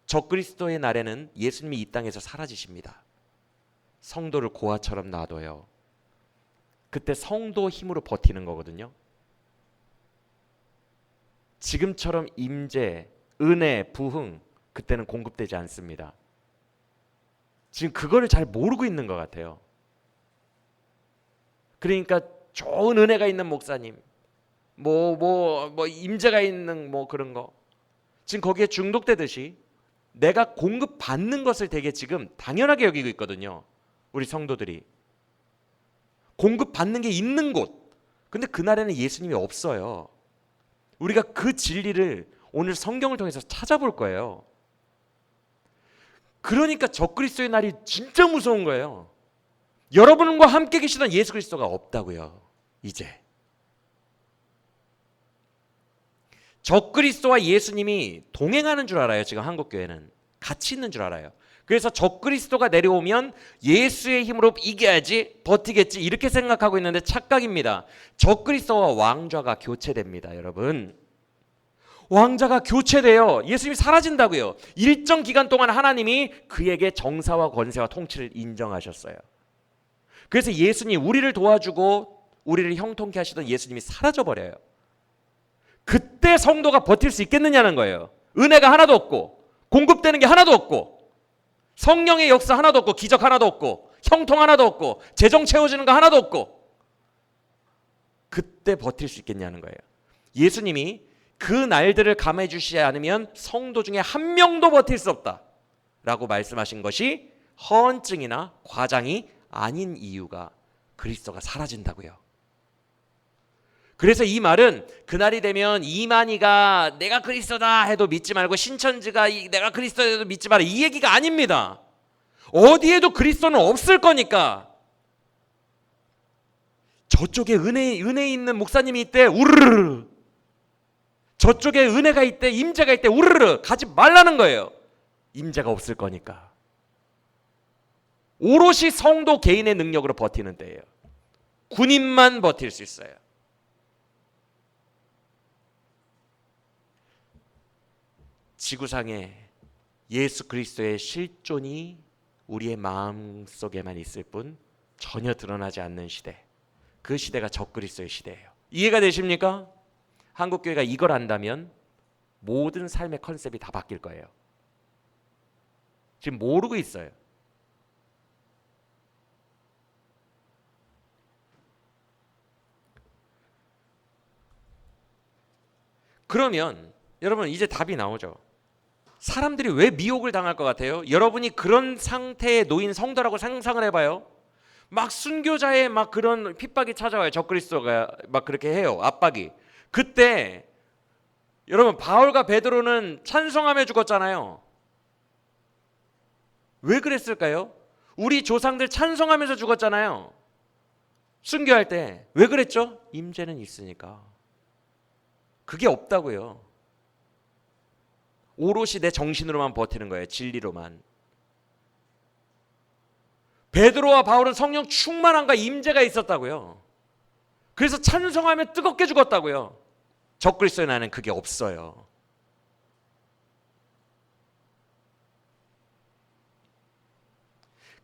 적그리스도의 날에는 예수님이 이 땅에서 사라지십니다. 성도를 고아처럼 놔둬요. 그때 성도 힘으로 버티는 거거든요. 지금처럼 임재, 은혜, 부흥 그때는 공급되지 않습니다. 지금 그거를 잘 모르고 있는 것 같아요. 그러니까 좋은 은혜가 있는 목사님, 임재가 있는 그런 거, 지금 거기에 중독되듯이 내가 공급받는 것을 되게 지금 당연하게 여기고 있거든요. 우리 성도들이 공급받는 게 있는 곳. 근데 그날에는 예수님이 없어요. 우리가 그 진리를 오늘 성경을 통해서 찾아볼 거예요. 그러니까 적그리스도의 날이 진짜 무서운 거예요. 여러분과 함께 계시던 예수 그리스도가 없다고요. 이제 적그리스도와 예수님이 동행하는 줄 알아요. 지금 한국교회는 같이 있는 줄 알아요. 그래서 적그리스도가 내려오면 예수의 힘으로 이겨야지, 버티겠지 이렇게 생각하고 있는데 착각입니다. 적그리스도와 왕좌가 교체됩니다. 여러분, 왕자가 교체돼요. 예수님이 사라진다고요. 일정 기간 동안 하나님이 그에게 정사와 권세와 통치를 인정하셨어요. 그래서 예수님, 우리를 도와주고 우리를 형통케 하시던 예수님이 사라져버려요. 그때 성도가 버틸 수 있겠느냐는 거예요. 은혜가 하나도 없고 공급되는 게 하나도 없고 성령의 역사 하나도 없고 기적 하나도 없고 형통 하나도 없고 재정 채워지는 거 하나도 없고 그때 버틸 수 있겠냐는 거예요. 예수님이 그 날들을 감해 주시지 않으면 성도 중에 한 명도 버틸 수 없다 라고 말씀하신 것이 허언증이나 과장이 아닌 이유가 그리스도가 사라진다고요. 그래서 이 말은 그날이 되면 이만희가 내가 그리스도다 해도 믿지 말고 신천지가 내가 그리스도다 해도 믿지 마라 이 얘기가 아닙니다. 어디에도 그리스도는 없을 거니까 저쪽에 은혜 있는 목사님이 있대 우르르, 저쪽에 은혜가 있대 임재가 있대 우르르 가지 말라는 거예요. 임재가 없을 거니까. 오롯이 성도 개인의 능력으로 버티는 때예요. 군인만 버틸 수 있어요. 지구상에 예수 그리스도의 실존이 우리의 마음속에만 있을 뿐 전혀 드러나지 않는 시대, 그 시대가 적그리스도의 시대예요. 이해가 되십니까? 한국교회가 이걸 안다면 모든 삶의 컨셉이 다 바뀔 거예요. 지금 모르고 있어요. 그러면 여러분 이제 답이 나오죠. 사람들이 왜 미혹을 당할 것 같아요? 여러분이 그런 상태에 놓인 성도라고 상상을 해봐요. 막 순교자의 막 그런 핍박이 찾아와요. 적그리스도가 막 그렇게 해요. 압박이. 그때 여러분 바울과 베드로는 찬송하며 죽었잖아요. 왜 그랬을까요? 우리 조상들 찬송하면서 죽었잖아요. 순교할 때. 왜 그랬죠? 임재는 있으니까. 그게 없다고요. 오롯이 내 정신으로만 버티는 거예요. 진리로만. 베드로와 바울은 성령 충만함과 임재가 있었다고요. 그래서 찬송하며 뜨겁게 죽었다고요. 적그리스도의 날은 그게 없어요.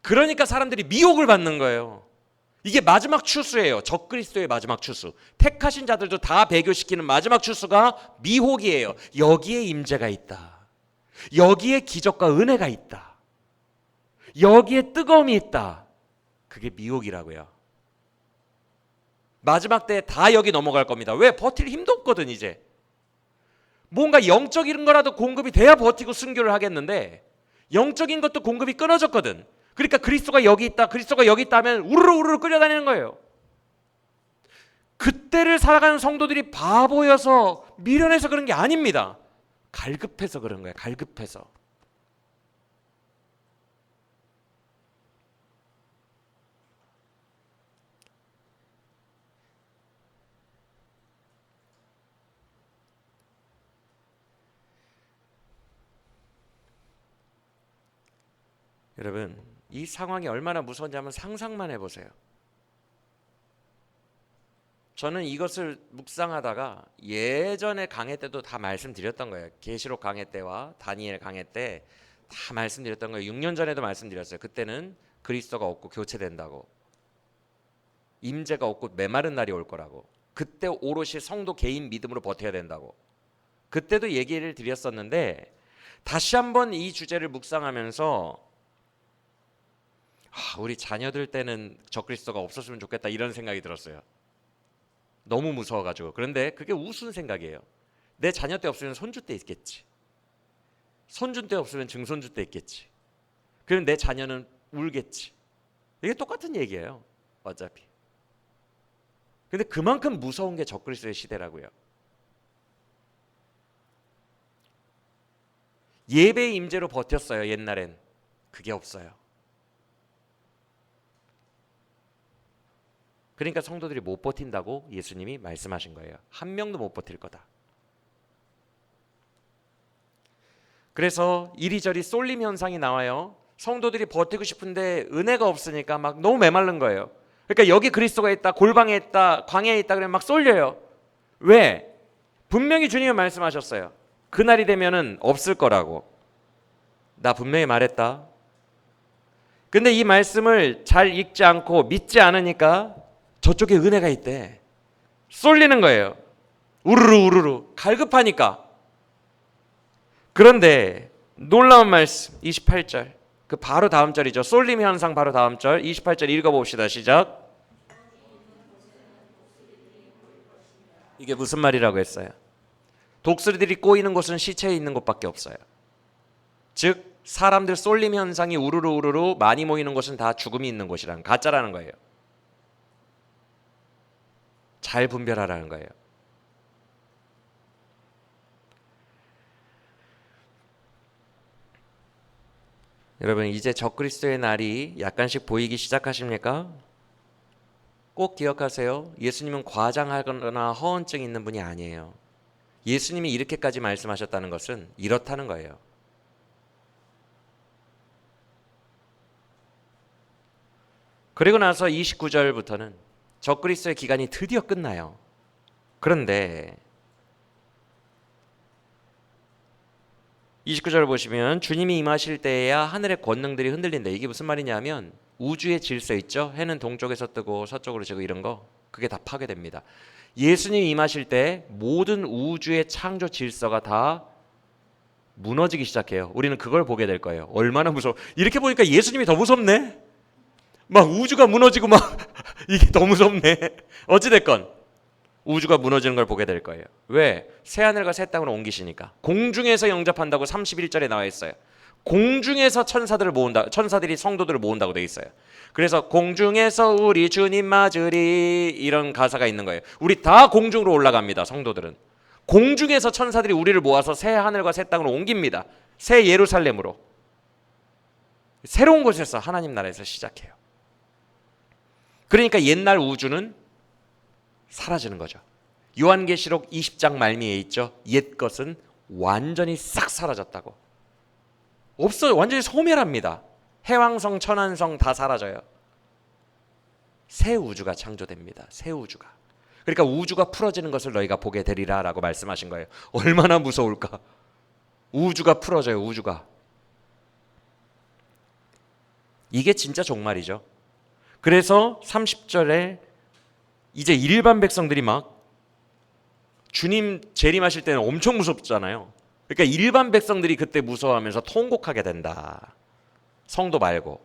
그러니까 사람들이 미혹을 받는 거예요. 이게 마지막 추수예요. 적그리스도의 마지막 추수. 택하신 자들도 다 배교시키는 마지막 추수가 미혹이에요. 여기에 임재가 있다. 여기에 기적과 은혜가 있다. 여기에 뜨거움이 있다. 그게 미혹이라고요. 마지막 때 다 여기 넘어갈 겁니다. 왜? 버틸 힘도 없거든 이제. 뭔가 영적인 거라도 공급이 돼야 버티고 순교를 하겠는데 영적인 것도 공급이 끊어졌거든. 그러니까 그리스도가 여기 있다, 그리스도가 여기 있다 하면 우르르 끌려다니는 거예요. 그때를 살아가는 성도들이 바보여서 미련해서 그런 게 아닙니다. 갈급해서 그런 거예요. 갈급해서. 여러분, 이 상황이 얼마나 무서운지 한번 상상만 해보세요. 저는 이것을 묵상하다가 예전에 강해 때도 다 말씀드렸던 거예요. 계시록 강해 때와 다니엘 강해 때 다 말씀드렸던 거예요. 6년 전에도 말씀드렸어요. 그때는 그리스도가 없고 교체된다고, 임재가 없고 메마른 날이 올 거라고, 그때 오롯이 성도 개인 믿음으로 버텨야 된다고 그때도 얘기를 드렸었는데, 다시 한번 이 주제를 묵상하면서 우리 자녀들 때는 적그리스도가 없었으면 좋겠다 이런 생각이 들었어요. 너무 무서워가지고. 그런데 그게 우스운 생각이에요. 내 자녀 때 없으면 손주 때 있겠지, 손주 때 없으면 증손주 때 있겠지, 그럼 내 자녀는 울겠지. 이게 똑같은 얘기예요 어차피. 근데 그만큼 무서운 게 적그리스도의 시대라고요. 예배의 임재로 버텼어요 옛날엔. 그게 없어요. 그러니까 성도들이 못 버틴다고 예수님이 말씀하신 거예요. 한 명도 못 버틸 거다. 그래서 이리저리 쏠림 현상이 나와요. 성도들이 버티고 싶은데 은혜가 없으니까 막 너무 메마른 거예요. 그러니까 여기 그리스도가 있다, 골방에 있다, 광야에 있다 그러면 막 쏠려요. 왜? 분명히 주님이 말씀하셨어요. 그날이 되면은 없을 거라고. 나 분명히 말했다. 근데 이 말씀을 잘 읽지 않고 믿지 않으니까 저쪽에 은혜가 있대. 쏠리는 거예요. 우르르 우르르 갈급하니까. 그런데 놀라운 말씀 28절, 그 바로 다음 절이죠. 쏠림 현상 바로 다음 절 28절 읽어봅시다. 시작. 이게 무슨 말이라고 했어요? 독수리들이 꼬이는 곳은 시체에 있는 곳밖에 없어요. 즉 사람들 쏠림 현상이 우르르 우르르 많이 모이는 곳은 다 죽음이 있는 곳이라는, 가짜라는 거예요. 잘 분별하라는 거예요. 여러분, 이제 적그리스도의 날이 약간씩 보이기 시작하십니까? 꼭 기억하세요. 예수님은 과장하거나 허언증이 있는 분이 아니에요. 예수님이 이렇게까지 말씀하셨다는 것은 이렇다는 거예요. 그리고 나서 29절부터는 적그리스도의 기간이 드디어 끝나요. 그런데 29절 보시면 주님이 임하실 때에야 하늘의 권능들이 흔들린다. 이게 무슨 말이냐면 우주의 질서 있죠. 해는 동쪽에서 뜨고 서쪽으로 지고 이런 거, 그게 다 파괴됩니다. 예수님이 임하실 때 모든 우주의 창조 질서가 다 무너지기 시작해요. 우리는 그걸 보게 될 거예요. 얼마나 무서워. 이렇게 보니까 예수님이 더 무섭네. 막 우주가 무너지고 막 이게 더 무섭네. 어찌됐건 우주가 무너지는 걸 보게 될 거예요. 왜? 새하늘과 새 땅으로 옮기시니까. 공중에서 영접한다고 31절에 나와 있어요. 공중에서 천사들을 모은다, 천사들이 성도들을 모은다고 돼 있어요. 그래서 공중에서 우리 주님 맞으리 이런 가사가 있는 거예요. 우리 다 공중으로 올라갑니다. 성도들은 공중에서 천사들이 우리를 모아서 새 하늘과 새 땅으로 옮깁니다. 새 예루살렘으로, 새로운 곳에서 하나님 나라에서 시작해요. 그러니까 옛날 우주는 사라지는 거죠. 요한계시록 20장 말미에 있죠. 옛 것은 완전히 싹 사라졌다고. 없어요. 완전히 소멸합니다. 해왕성, 천안성 다 사라져요. 새 우주가 창조됩니다. 새 우주가. 그러니까 우주가 풀어지는 것을 너희가 보게 되리라 라고 말씀하신 거예요. 얼마나 무서울까. 우주가 풀어져요. 우주가. 이게 진짜 종말이죠. 그래서 30절에 이제 일반 백성들이 막 주님 재림하실 때는 엄청 무섭잖아요. 그러니까 일반 백성들이 그때 무서워하면서 통곡하게 된다. 성도 말고.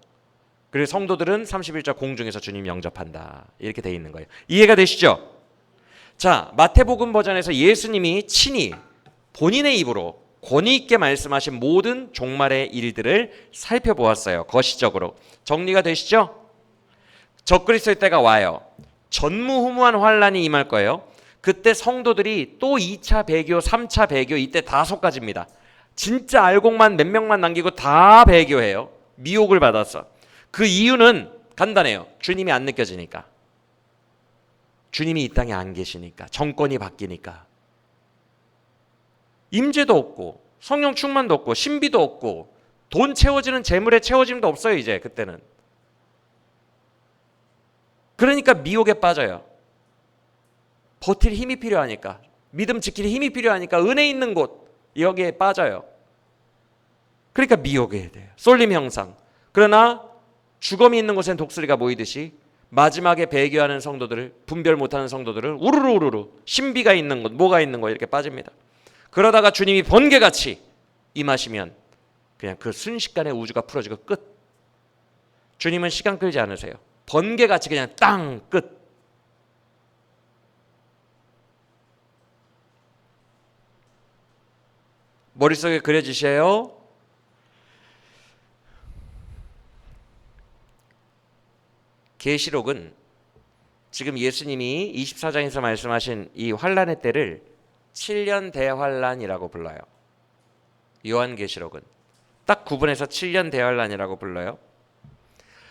그래서 성도들은 31절 공중에서 주님 영접한다. 이렇게 돼 있는 거예요. 이해가 되시죠? 자, 마태복음 버전에서 예수님이 친히 본인의 입으로 권위 있게 말씀하신 모든 종말의 일들을 살펴보았어요. 거시적으로. 정리가 되시죠? 적그리스도의 때가 와요. 전무후무한 환란이 임할 거예요. 그때 성도들이 또 2차 배교, 3차 배교, 이때 다 속가집니다. 진짜 알곡만 몇 명만 남기고 다 배교해요. 미혹을 받았어. 그 이유는 간단해요. 주님이 안 느껴지니까. 주님이 이 땅에 안 계시니까. 정권이 바뀌니까. 임재도 없고 성령 충만도 없고 신비도 없고 돈 채워지는 재물의 채워짐도 없어요. 이제 그때는. 그러니까 미혹에 빠져요. 버틸 힘이 필요하니까, 믿음 지킬 힘이 필요하니까 은혜 있는 곳 여기에 빠져요. 그러니까 미혹에 돼요. 쏠림 형상. 그러나 주검이 있는 곳엔 독수리가 모이듯이 마지막에 배교하는 성도들을, 분별 못하는 성도들은 우르르 신비가 있는 곳, 뭐가 있는 곳 이렇게 빠집니다. 그러다가 주님이 번개같이 임하시면 그냥 그 순식간에 우주가 풀어지고 끝. 주님은 시간 끌지 않으세요. 번개같이 그냥 땅 끝. 머릿속에 그려지세요. 계시록은 지금 예수님이 24장에서 말씀하신 이 환란의 때를 7년 대환란이라고 불러요. 요한계시록은 딱 구분해서 7년 대환란이라고 불러요.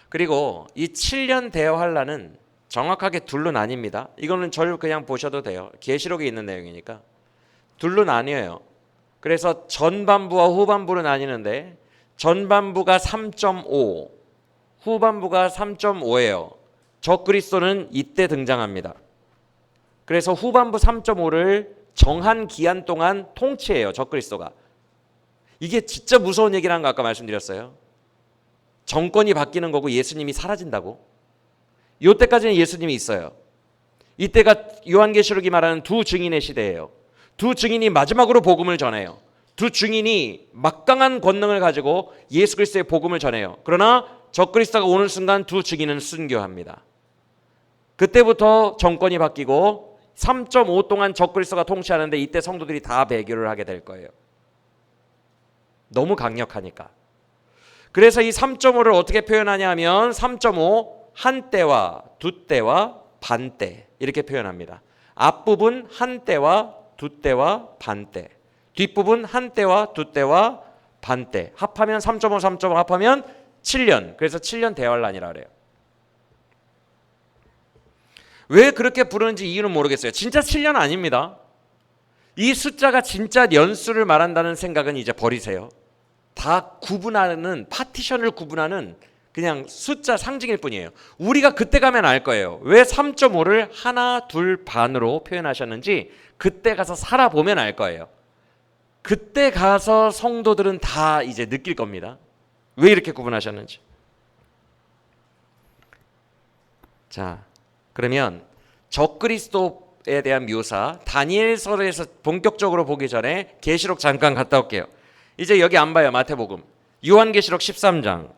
그리고 이 7년 대환란은 정확하게 둘로 나뉩니다. 이거는 저를 그냥 보셔도 돼요. 계시록에 있는 내용이니까. 둘로 나뉘어요. 그래서 전반부와 후반부로 나뉘는데 전반부가 3.5, 후반부가 3.5예요. 적그리스도는 이때 등장합니다. 그래서 후반부 3.5를 정한 기한 동안 통치해요. 적그리스도가. 이게 진짜 무서운 얘기라는 거 아까 말씀드렸어요. 정권이 바뀌는 거고 예수님이 사라진다고. 이때까지는 예수님이 있어요. 이때가 요한계시록이 말하는 두 증인의 시대예요. 두 증인이 마지막으로 복음을 전해요. 두 증인이 막강한 권능을 가지고 예수 그리스도의 복음을 전해요. 그러나 적그리스도가 오는 순간 두 증인은 순교합니다. 그때부터 정권이 바뀌고 3.5 동안 적그리스도가 통치하는데 이때 성도들이 다 배교를 하게 될 거예요. 너무 강력하니까. 그래서 이 3.5를 어떻게 표현하냐 하면 3.5 한때와 두때와 반때 이렇게 표현합니다. 앞부분 한때와 두때와 반때, 뒷부분 한때와 두때와 반때 합하면 3.5 3.5 합하면 7년. 그래서 7년 대환란이라 그래요. 왜 그렇게 부르는지 이유는 모르겠어요. 진짜 7년 아닙니다. 이 숫자가 진짜 연수를 말한다는 생각은 이제 버리세요. 다 구분하는, 파티션을 구분하는 그냥 숫자 상징일 뿐이에요. 우리가 그때 가면 알 거예요. 왜 3.5를 하나, 둘, 반으로 표현하셨는지 그때 가서 살아보면 알 거예요. 그때 가서 성도들은 다 이제 느낄 겁니다. 왜 이렇게 구분하셨는지. 자, 그러면 적그리스도에 대한 묘사, 다니엘서에서 본격적으로 보기 전에 계시록 잠깐 갔다 올게요. 이제 여기 안 봐요. 마태복음. 요한계시록 13장.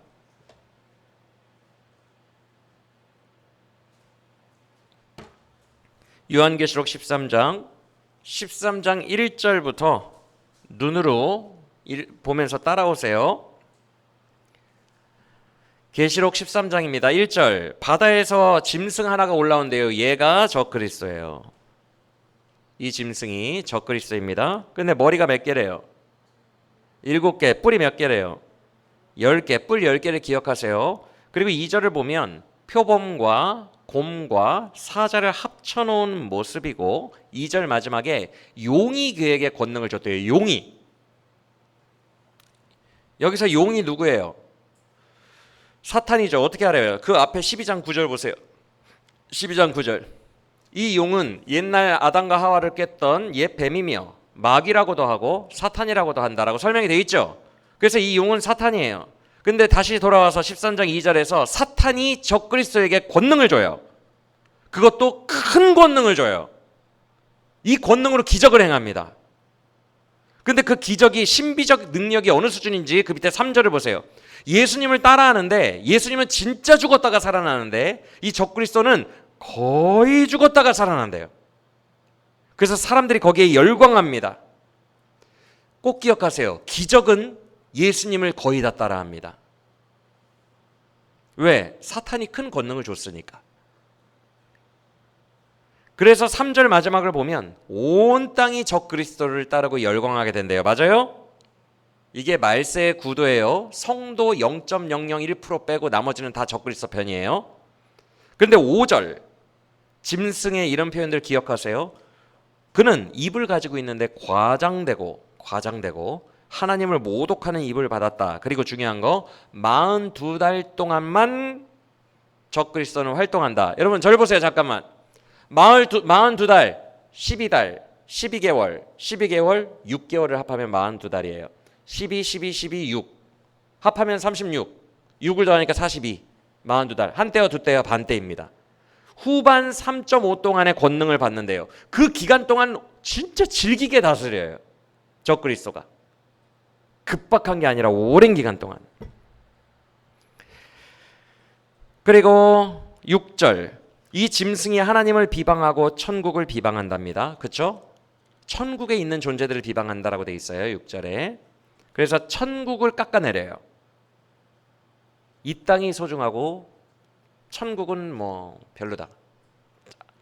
요한계시록 13장 1절부터 눈으로 보면서 따라오세요. 계시록 13장입니다. 1절. 바다에서 짐승 하나가 올라온대요. 얘가 적그리스도예요. 이 짐승이 적그리스도입니다. 근데 머리가 몇 개래요? 7개. 뿔이 몇 개래요? 10개. 뿔 10개를 기억하세요. 그리고 2절을 보면 표범과 곰과 사자를 합쳐놓은 모습이고 2절 마지막에 용이 그에게 권능을 줬대요. 용이. 여기서 용이 누구예요? 사탄이죠. 어떻게 알아요? 그 앞에 12장 9절 보세요. 12장 9절. 이 용은 옛날 아담과 하와를 깼던 옛 뱀이며 마귀라고도 하고 사탄이라고도 한다라고 설명이 되어 있죠. 그래서 이 용은 사탄이에요. 근데 다시 돌아와서 13장 2절에서 사탄이 적그리스도에게 권능을 줘요. 그것도 큰 권능을 줘요. 이 권능으로 기적을 행합니다. 근데 그 기적이 신비적 능력이 어느 수준인지 그 밑에 3절을 보세요. 예수님을 따라하는데 예수님은 진짜 죽었다가 살아나는데 이 적그리스도는 거의 죽었다가 살아난대요. 그래서 사람들이 거기에 열광합니다. 꼭 기억하세요. 기적은 예수님을 거의 다 따라합니다. 왜? 사탄이 큰 권능을 줬으니까. 그래서 3절 마지막을 보면 온 땅이 적그리스도를 따르고 열광하게 된대요. 맞아요? 이게 말세의 구도예요. 성도 0.001% 빼고 나머지는 다 적그리스도 편이에요. 그런데 5절 짐승의 이런 표현들 기억하세요. 그는 입을 가지고 있는데 과장되고 하나님을 모독하는 입을 받았다. 그리고 중요한 거 42달 동안만 적그리스도는 활동한다. 여러분 저를 보세요. 잠깐만. 42달 12달 12개월 6개월을 합하면 42달이에요. 12 6 합하면 36 6을 더하니까 42 42달 한때와 두때와 반때입니다. 후반 3.5 동안의 권능을 받는데요. 그 기간 동안 진짜 질기게 다스려요. 적그리스도가. 급박한 게 아니라 오랜 기간 동안. 그리고 6절 이 짐승이 하나님을 비방하고 천국을 비방한답니다. 그렇죠? 천국에 있는 존재들을 비방한다라고 돼 있어요. 6절에. 그래서 천국을 깎아내려요. 이 땅이 소중하고 천국은 뭐 별로다.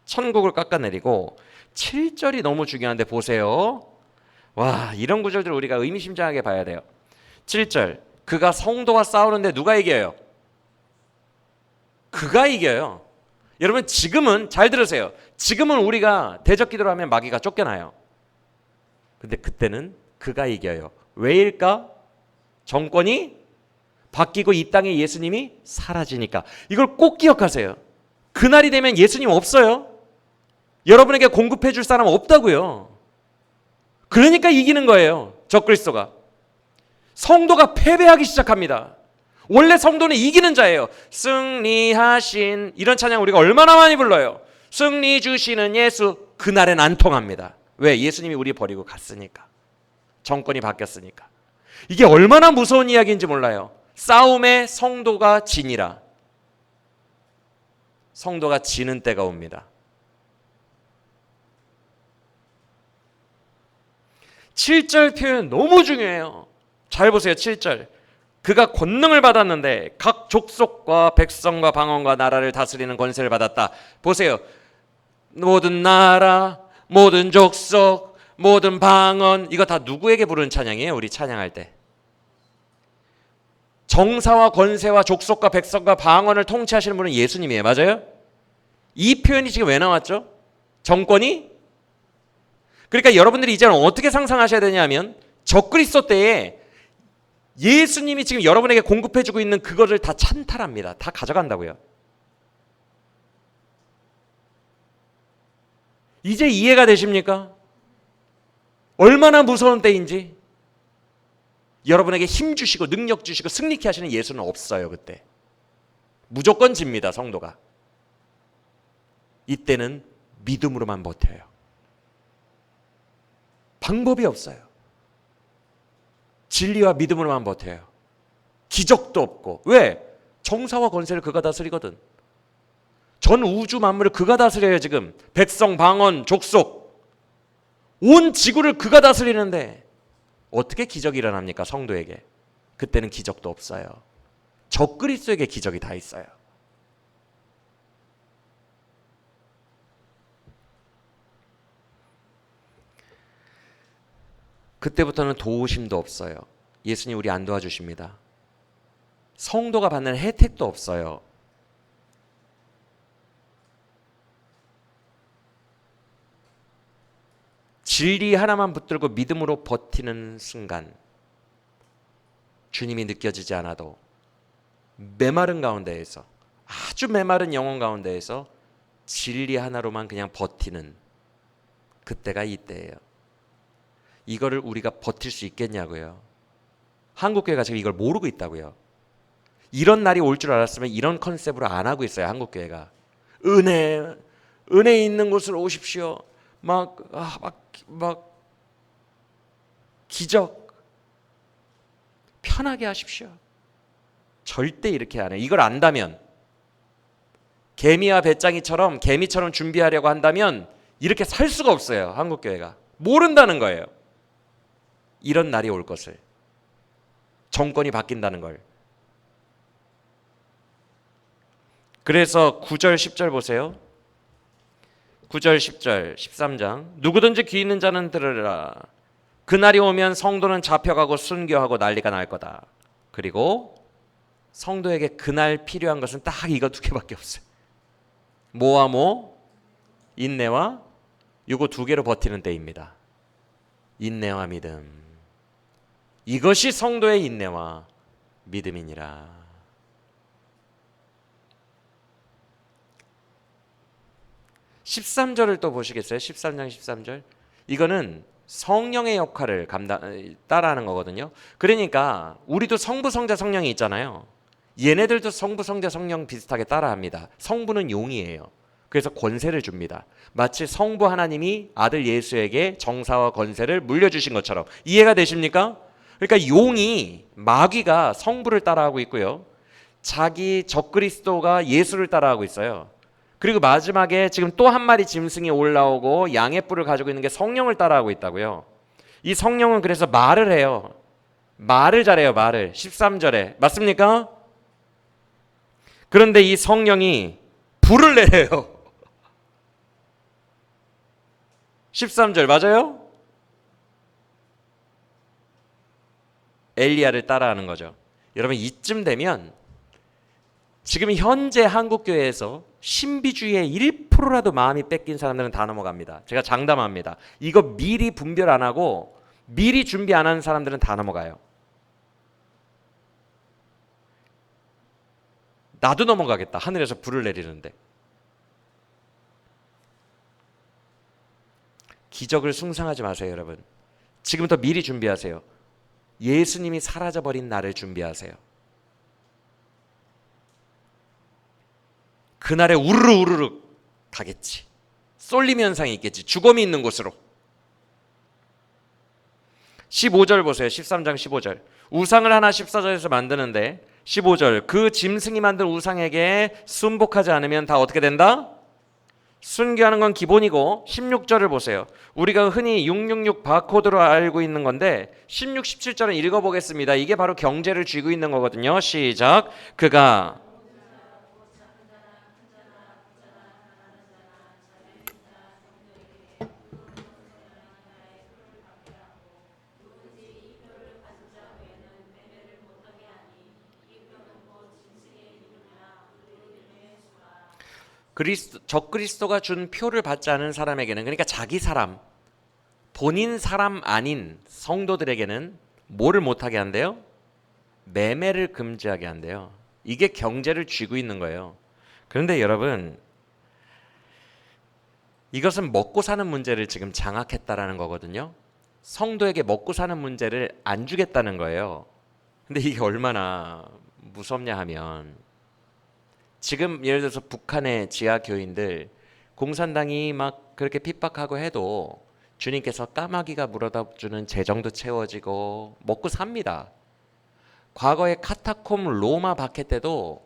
천국을 깎아내리고 7절이 너무 중요한데 보세요. 와, 이런 구절들 우리가 의미심장하게 봐야 돼요. 7절 그가 성도와 싸우는데 누가 이겨요? 그가 이겨요. 여러분 지금은 잘 들으세요. 지금은 우리가 대적 기도를 하면 마귀가 쫓겨나요. 근데 그때는 그가 이겨요. 왜일까? 정권이 바뀌고 이 땅에 예수님이 사라지니까. 이걸 꼭 기억하세요. 그날이 되면 예수님 없어요. 여러분에게 공급해 줄 사람 없다고요. 그러니까 이기는 거예요. 적그리스도가. 성도가 패배하기 시작합니다. 원래 성도는 이기는 자예요. 승리하신 이런 찬양 우리가 얼마나 많이 불러요. 승리 주시는 예수. 그날엔 안 통합니다. 왜? 예수님이 우리 버리고 갔으니까. 정권이 바뀌었으니까. 이게 얼마나 무서운 이야기인지 몰라요. 싸움에 성도가 지니라. 성도가 지는 때가 옵니다. 7절 표현 너무 중요해요. 잘 보세요. 7절 그가 권능을 받았는데 각 족속과 백성과 방언과 나라를 다스리는 권세를 받았다. 보세요. 모든 나라, 모든 족속, 모든 방언 이거 다 누구에게 부르는 찬양이에요? 우리 찬양할 때. 정사와 권세와 족속과 백성과 방언을 통치하시는 분은 예수님이에요. 맞아요? 이 표현이 지금 왜 나왔죠? 정권이? 그러니까 여러분들이 이제는 어떻게 상상하셔야 되냐면 적그리스도 때에 예수님이 지금 여러분에게 공급해주고 있는 그거를 다 찬탈합니다. 다 가져간다고요. 이제 이해가 되십니까? 얼마나 무서운 때인지. 여러분에게 힘 주시고 능력 주시고 승리케 하시는 예수는 없어요. 그때 무조건 집니다. 성도가. 이때는 믿음으로만 버텨요. 방법이 없어요. 진리와 믿음으로만 버텨요. 기적도 없고. 왜? 정사와 권세를 그가 다스리거든. 전 우주 만물을 그가 다스려요. 지금 백성, 방언, 족속 온 지구를 그가 다스리는데 어떻게 기적이 일어납니까? 성도에게. 그때는 기적도 없어요. 적그리스도에게 기적이 다 있어요. 그때부터는 도우심도 없어요. 예수님 우리 안 도와주십니다. 성도가 받는 혜택도 없어요. 진리 하나만 붙들고 믿음으로 버티는 순간 주님이 느껴지지 않아도 메마른 가운데에서 아주 메마른 영혼 가운데에서 진리 하나로만 그냥 버티는 그때가 이때예요. 이거를 우리가 버틸 수 있겠냐고요. 한국교회가 지금 이걸 모르고 있다고요. 이런 날이 올 줄 알았으면 이런 컨셉으로 안 하고 있어요. 한국교회가. 은혜 있는 곳으로 오십시오. 막 기적 편하게 하십시오. 절대 이렇게 안 해요. 이걸 안다면 개미와 배짱이처럼 개미처럼 준비하려고 한다면 이렇게 살 수가 없어요. 한국교회가. 모른다는 거예요. 이런 날이 올 것을. 정권이 바뀐다는 걸. 그래서 9절 10절 보세요. 9절 10절 13장 누구든지 귀 있는 자는 들으라. 그날이 오면 성도는 잡혀가고 순교하고 난리가 날 거다. 그리고 성도에게 그날 필요한 것은 딱 이거 두 개밖에 없어요. 뭐와 뭐? 인내와 이거 두 개로 버티는 때입니다. 인내와 믿음. 이것이 성도의 인내와 믿음이니라. 13절을 또 보시겠어요? 13장 13절. 이거는 성령의 역할을 따라하는 거거든요. 그러니까 우리도 성부, 성자, 성령이 있잖아요. 얘네들도 성부, 성자, 성령 비슷하게 따라합니다. 성부는 용이에요. 그래서 권세를 줍니다. 마치 성부 하나님이 아들 예수에게 정사와 권세를 물려주신 것처럼. 이해가 되십니까? 그러니까 용이, 마귀가 성부를 따라하고 있고요. 자기 적그리스도가 예수를 따라하고 있어요. 그리고 마지막에 지금 또 한 마리 짐승이 올라오고 양의 뿔을 가지고 있는 게 성령을 따라하고 있다고요. 이 성령은 그래서 말을 해요. 말을 잘해요. 말을. 13절에. 맞습니까? 그런데 이 성령이 불을 내려요. 13절 맞아요? 엘리야를 따라하는 거죠. 여러분 이쯤 되면 지금 현재 한국교회에서 신비주의의 1%라도 마음이 뺏긴 사람들은 다 넘어갑니다. 제가 장담합니다. 이거 미리 분별 안 하고 미리 준비 안 하는 사람들은 다 넘어가요. 나도 넘어가겠다. 하늘에서 불을 내리는데. 기적을 숭상하지 마세요, 여러분. 지금부터 미리 준비하세요. 예수님이 사라져버린 날을 준비하세요. 그날에 우르르 가겠지. 쏠림 현상이 있겠지. 죽음이 있는 곳으로. 15절 보세요. 13장 15절. 우상을 하나 14절에서 만드는데 15절. 그 짐승이 만든 우상에게 순복하지 않으면 다 어떻게 된다? 순교하는 건 기본이고 16절을 보세요. 우리가 흔히 666 바코드로 알고 있는 건데 16, 17절은 읽어보겠습니다. 이게 바로 경제를 쥐고 있는 거거든요. 시작. 그가 적그리스도가 준 표를 받지 않은 사람에게는, 그러니까 자기 사람, 본인 사람 아닌 성도들에게는 뭐를 못하게 한대요? 매매를 금지하게 한대요. 이게 경제를 쥐고 있는 거예요. 그런데 여러분, 이것은 먹고 사는 문제를 지금 장악했다라는 거거든요. 성도에게 먹고 사는 문제를 안 주겠다는 거예요. 근데 이게 얼마나 무섭냐 하면, 지금 예를 들어서 북한의 지하 교인들 공산당이 막 그렇게 핍박하고 해도 주님께서 까마귀가 물어다 주는 재정도 채워지고 먹고 삽니다. 과거에 카타콤 로마 박해 때도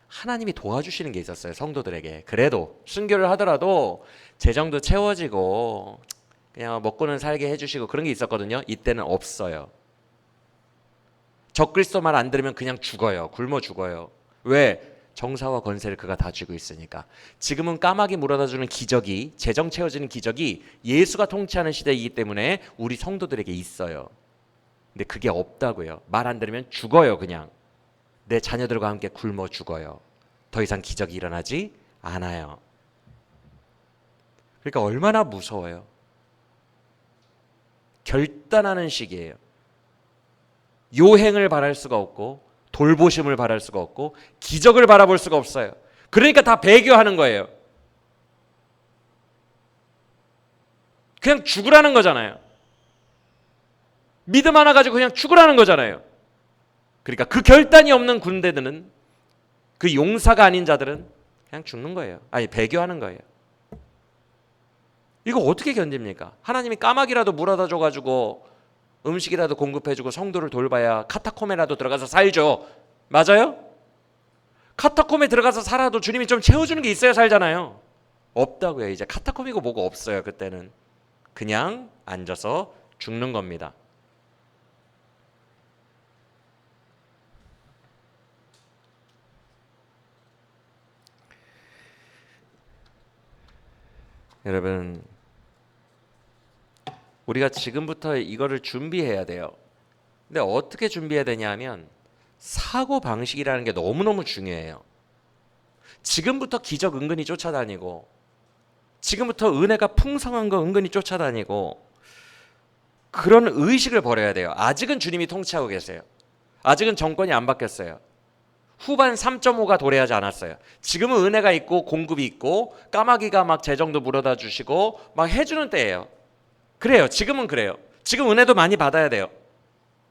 하나님이 도와주시는 게 있었어요. 성도들에게. 그래도 순교를 하더라도 재정도 채워지고 그냥 먹고는 살게 해주시고 그런 게 있었거든요. 이때는 없어요. 적그리스도 말 안 들으면 그냥 죽어요. 굶어 죽어요. 왜? 정사와 권세를 그가 다 쥐고 있으니까. 지금은 까마귀 물어다 주는 기적이, 재정 채워지는 기적이 예수가 통치하는 시대이기 때문에 우리 성도들에게 있어요. 근데 그게 없다고요. 말 안 들으면 죽어요. 그냥 내 자녀들과 함께 굶어 죽어요. 더 이상 기적이 일어나지 않아요. 그러니까 얼마나 무서워요. 결단하는 시기예요. 요행을 바랄 수가 없고 돌보심을 바랄 수가 없고 기적을 바라볼 수가 없어요. 그러니까 다 배교하는 거예요. 그냥 죽으라는 거잖아요. 믿음 하나 가지고 그냥 죽으라는 거잖아요. 그러니까 그 결단이 없는 군대들은, 그 용사가 아닌 자들은 그냥 죽는 거예요. 아니, 배교하는 거예요. 이거 어떻게 견딥니까? 하나님이 까마귀라도 물어다 줘가지고 음식이라도 공급해주고 성도를 돌봐야 카타콤에라도 들어가서 살죠. 맞아요? 카타콤에 들어가서 살아도 주님이 좀 채워주는 게 있어야 살잖아요. 없다고요. 이제 카타콤이고 뭐가 없어요. 그때는 그냥 앉아서 죽는 겁니다. 여러분, 우리가 지금부터 이거를 준비해야 돼요. 근데 어떻게 준비해야 되냐 하면 사고 방식이라는 게 너무너무 중요해요. 지금부터 기적 은근히 쫓아다니고 지금부터 은혜가 풍성한 거 은근히 쫓아다니고 그런 의식을 버려야 돼요. 아직은 주님이 통치하고 계세요. 아직은 정권이 안 바뀌었어요. 후반 3.5가 도래하지 않았어요. 지금은 은혜가 있고 공급이 있고 까마귀가 막 재정도 물어다 주시고 막 해주는 때예요. 그래요. 지금은 그래요. 지금 은혜도 많이 받아야 돼요.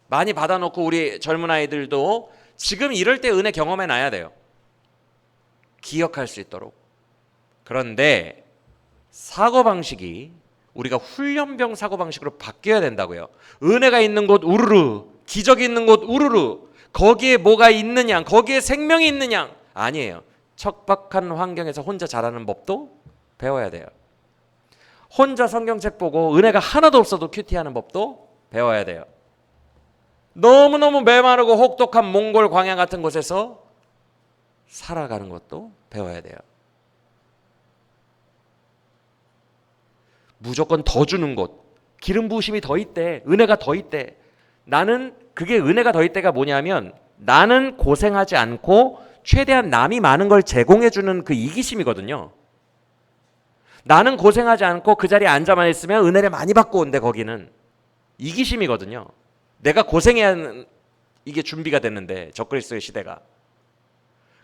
많이 받아놓고 우리 젊은 아이들도 지금 이럴 때 은혜 경험해 놔야 돼요. 기억할 수 있도록. 그런데 사고방식이 우리가 훈련병 사고방식으로 바뀌어야 된다고요. 은혜가 있는 곳 우르르, 기적이 있는 곳 우르르, 거기에 뭐가 있느냐, 거기에 생명이 있느냐. 아니에요. 척박한 환경에서 혼자 자라는 법도 배워야 돼요. 혼자 성경책 보고 은혜가 하나도 없어도 큐티하는 법도 배워야 돼요. 너무너무 메마르고 혹독한 몽골 광야 같은 곳에서 살아가는 것도 배워야 돼요. 무조건 더 주는 곳, 기름 부으심이 더 있대, 은혜가 더 있대. 나는 그게 은혜가 더 있대가 뭐냐면 나는 고생하지 않고 최대한 남이 많은 걸 제공해 주는 그 이기심이거든요. 나는 고생하지 않고 그 자리에 앉아만 있으면 은혜를 많이 받고 온대. 거기는 이기심이거든요. 내가 고생해야 하는 이게 준비가 됐는데 적그리스도의 시대가.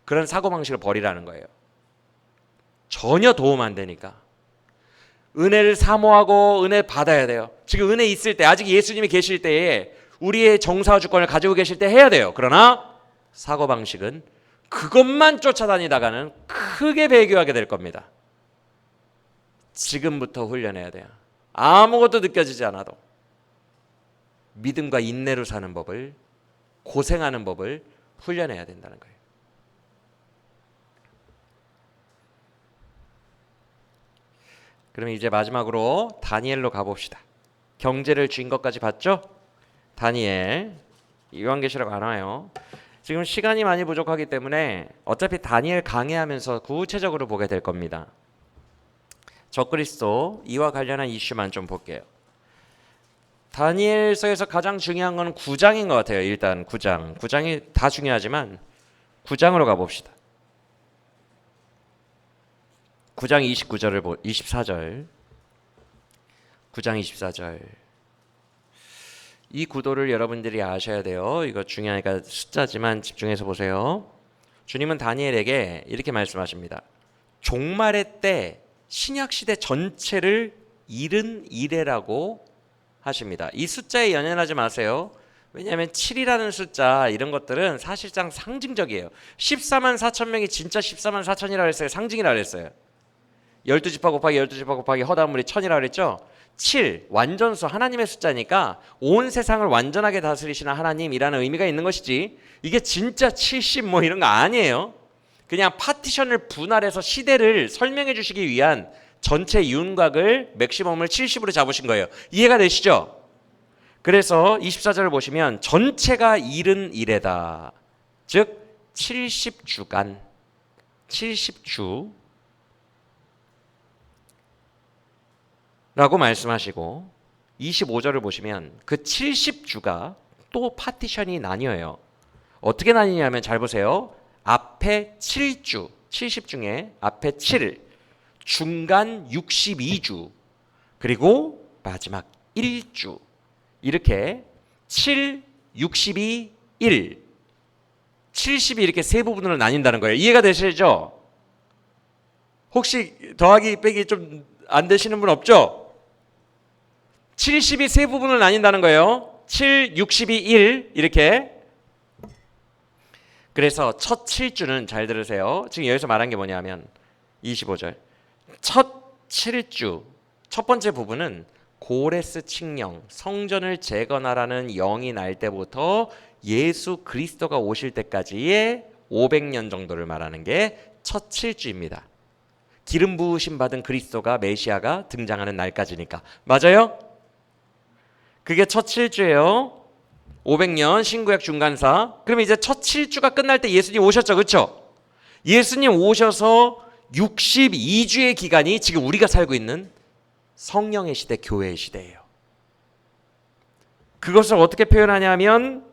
그런 사고방식을 버리라는 거예요. 전혀 도움 안 되니까. 은혜를 사모하고 은혜 받아야 돼요. 지금 은혜 있을 때, 아직 예수님이 계실 때에 우리의 정사와 주권을 가지고 계실 때 해야 돼요. 그러나 사고방식은 그것만 쫓아다니다가는 크게 배교하게 될 겁니다. 지금부터 훈련해야 돼요. 아무것도 느껴지지 않아도 믿음과 인내로 사는 법을, 고생하는 법을 훈련해야 된다는 거예요. 그럼 이제 마지막으로 다니엘로 가봅시다. 경제를 쥔 것까지 봤죠? 다니엘, 요한계시록 안 와요. 지금 시간이 많이 부족하기 때문에 어차피 다니엘 강해하면서 구체적으로 보게 될 겁니다. 적그리스도 이와 관련한 이슈만 좀 볼게요. 다니엘서에서 가장 중요한 건 9장인 것 같아요. 일단 9장. 9장이 다 중요하지만 9장으로 가봅시다. 9장 29절을 24절. 9장 24절. 이 구도를 여러분들이 아셔야 돼요. 이거 중요하니까 숫자지만 집중해서 보세요. 주님은 다니엘에게 이렇게 말씀하십니다. 종말의 때 신약 시대 전체를 이른 이래라고 하십니다. 이 숫자에 연연하지 마세요. 왜냐하면 7이라는 숫자 이런 것들은 사실상 상징적이에요. 14만 4천 명이 진짜 14만 4천이라고 했어요. 상징이라고 했어요. 12지파 곱하기 12지파 곱하기 허다물이 1000이라고 그랬죠. 7 완전수 하나님의 숫자니까 온 세상을 완전하게 다스리시는 하나님이라는 의미가 있는 것이지 이게 진짜 70 뭐 이런 거 아니에요. 그냥 파티션을 분할해서 시대를 설명해 주시기 위한 전체 윤곽을 맥시멈을 70으로 잡으신 거예요. 이해가 되시죠? 그래서 24절을 보시면 전체가 이른 이래다. 즉 70주간 70주 라고 말씀하시고 25절을 보시면 그 70주가 또 파티션이 나뉘어요. 어떻게 나뉘냐면 잘 보세요. 앞에 7주 70 중에 앞에 7 중간 62주 그리고 마지막 1주 이렇게 7, 62, 1 70이 이렇게 세 부분으로 나뉜다는 거예요. 이해가 되시죠? 혹시 더하기 빼기 좀 안 되시는 분 없죠? 70이 세 부분을 나뉜다는 거예요. 7, 62, 1 이렇게. 그래서 첫 7주는 잘 들으세요. 지금 여기서 말한 게 뭐냐면 25절 첫 7주 첫 번째 부분은 고레스 칙령 성전을 재건하라는 영이 날 때부터 예수 그리스도가 오실 때까지의 500년 정도를 말하는 게 첫 7주입니다. 기름 부으심 받은 그리스도가 메시아가 등장하는 날까지니까. 맞아요? 그게 첫 7주예요. 500년 신구약 중간사. 그럼 이제 첫 7주가 끝날 때 예수님 오셨죠. 그렇죠? 예수님 오셔서 62주의 기간이 지금 우리가 살고 있는 성령의 시대, 교회의 시대예요. 그것을 어떻게 표현하냐면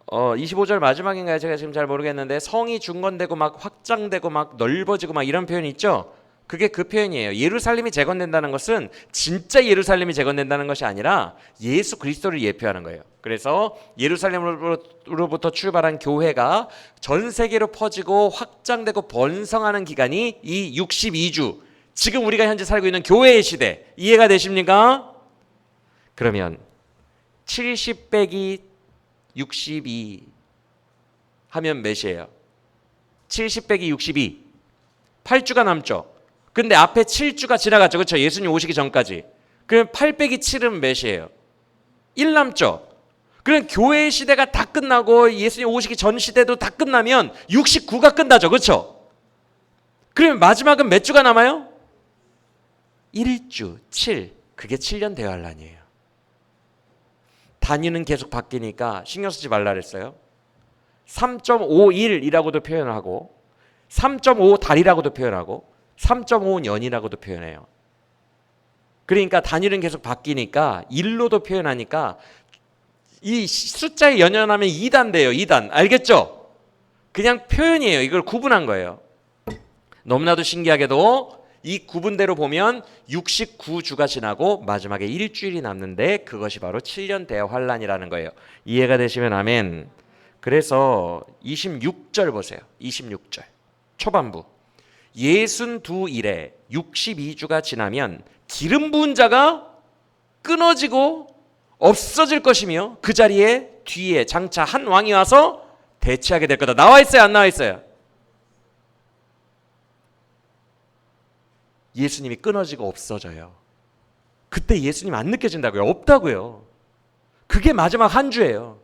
25절 마지막인가요? 제가 지금 잘 모르겠는데 성이 중건되고 막 확장되고 막 넓어지고 막 이런 표현이 있죠. 그게 그 표현이에요. 예루살렘이 재건된다는 것은 진짜 예루살렘이 재건된다는 것이 아니라 예수 그리스도를 예표하는 거예요. 그래서 예루살렘으로부터 출발한 교회가 전 세계로 퍼지고 확장되고 번성하는 기간이 이 62주, 지금 우리가 현재 살고 있는 교회의 시대, 이해가 되십니까? 그러면 70 빼기 62 하면 몇이에요? 70 빼기 62, 8주가 남죠. 근데 앞에 7주가 지나갔죠. 그렇죠? 예수님 오시기 전까지. 그럼 8 빼기 7은 몇이에요? 1 남죠. 그럼 교회의 시대가 다 끝나고 예수님 오시기 전 시대도 다 끝나면 69가 끝나죠. 그렇죠? 그러면 마지막은 몇 주가 남아요? 1주, 7. 그게 7년 대환란이에요. 단위는 계속 바뀌니까 신경 쓰지 말라 그랬어요. 3.51이라고도 표현하고 3.5달이라고도 표현하고 3.5년이라고도 표현해요. 그러니까 단위는 계속 바뀌니까 1로도 표현하니까 이 숫자에 연연하면 2단 돼요. 2단. 알겠죠? 그냥 표현이에요. 이걸 구분한 거예요. 너무나도 신기하게도 이 구분대로 보면 69주가 지나고 마지막에 일주일이 남는데 그것이 바로 7년 대환란이라는 거예요. 이해가 되시면 아멘. 그래서 26절 보세요. 26절 초반부 62일에 62주가 지나면 기름 부은 자가 끊어지고 없어질 것이며 그 자리에 뒤에 장차 한 왕이 와서 대체하게 될 거다. 나와 있어요? 안 나와 있어요? 예수님이 끊어지고 없어져요. 그때 예수님 안 느껴진다고요? 없다고요. 그게 마지막 한 주예요.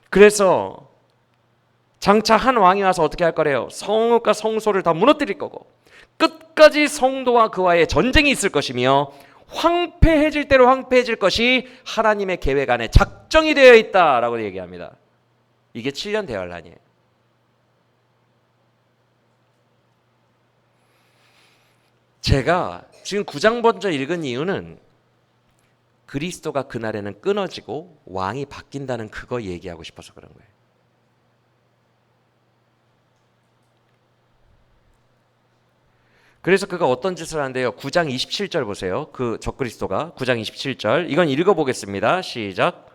그래서 장차 한 왕이 와서 어떻게 할 거래요? 성읍과 성소를 다 무너뜨릴 거고 끝까지 성도와 그와의 전쟁이 있을 것이며 황폐해질 대로 황폐해질 것이 하나님의 계획 안에 작정이 되어 있다라고 얘기합니다. 이게 7년 대환란이에요. 제가 지금 9장 먼저 읽은 이유는 그리스도가 그날에는 끊어지고 왕이 바뀐다는 그거 얘기하고 싶어서 그런 거예요. 그래서 그가 어떤 짓을 하는데요. 9장 27절 보세요. 그 적그리스도가 9장 27절 이건 읽어보겠습니다. 시작.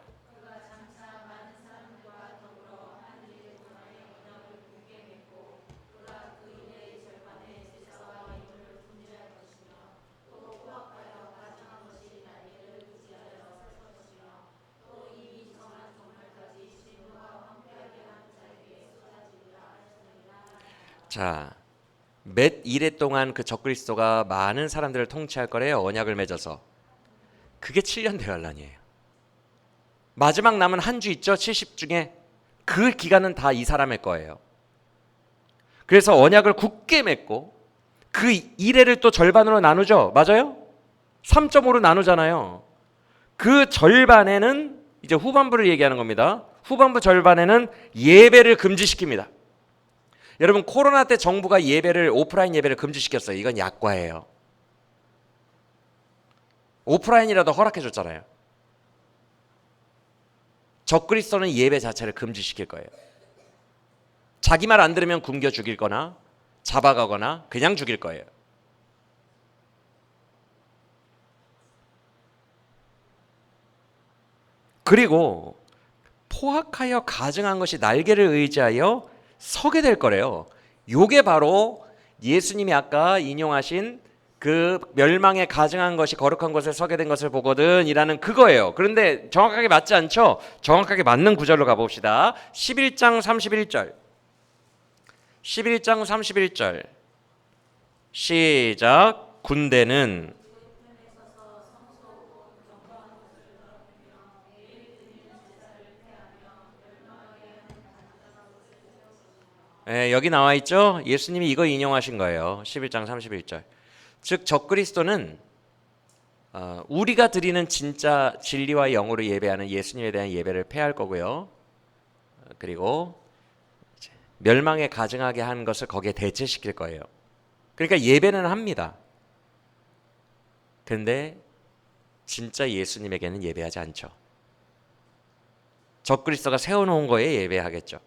자, 몇 일에 동안 그 적그리스도가 많은 사람들을 통치할 거래요. 언약을 맺어서. 그게 7년 대환란이에요. 마지막 남은 한 주 있죠. 70 중에 그 기간은 다 이 사람의 거예요. 그래서 언약을 굳게 맺고 그 일회를 또 절반으로 나누죠. 맞아요? 3.5로 나누잖아요. 그 절반에는 이제 후반부를 얘기하는 겁니다. 후반부 절반에는 예배를 금지시킵니다. 여러분 코로나 때 정부가 오프라인 예배를 금지시켰어요. 이건 약과예요. 오프라인이라도 허락해 줬잖아요. 적그리스도는 예배 자체를 금지시킬 거예요. 자기 말 안 들으면 굶겨 죽일 거나 잡아가거나 그냥 죽일 거예요. 그리고 포악하여 가증한 것이 날개를 의지하여 서게 될 거래요. 요게 바로 예수님이 아까 인용하신 그 멸망에 가증한 것이 거룩한 곳에 서게 된 것을 보거든 이라는 그거예요. 그런데 정확하게 맞지 않죠? 정확하게 맞는 구절로 가봅시다. 11장 31절 11장 31절 시작. 군대는 여기 나와 있죠? 예수님이 이거 인용하신 거예요. 11장 31절. 즉 적그리스도는 우리가 드리는 진짜 진리와 영으로 예배하는 예수님에 대한 예배를 폐할 거고요. 그리고 멸망에 가증하게 한 것을 거기에 대체시킬 거예요. 그러니까 예배는 합니다. 그런데 진짜 예수님에게는 예배하지 않죠. 적그리스도가 세워놓은 거에 예배하겠죠.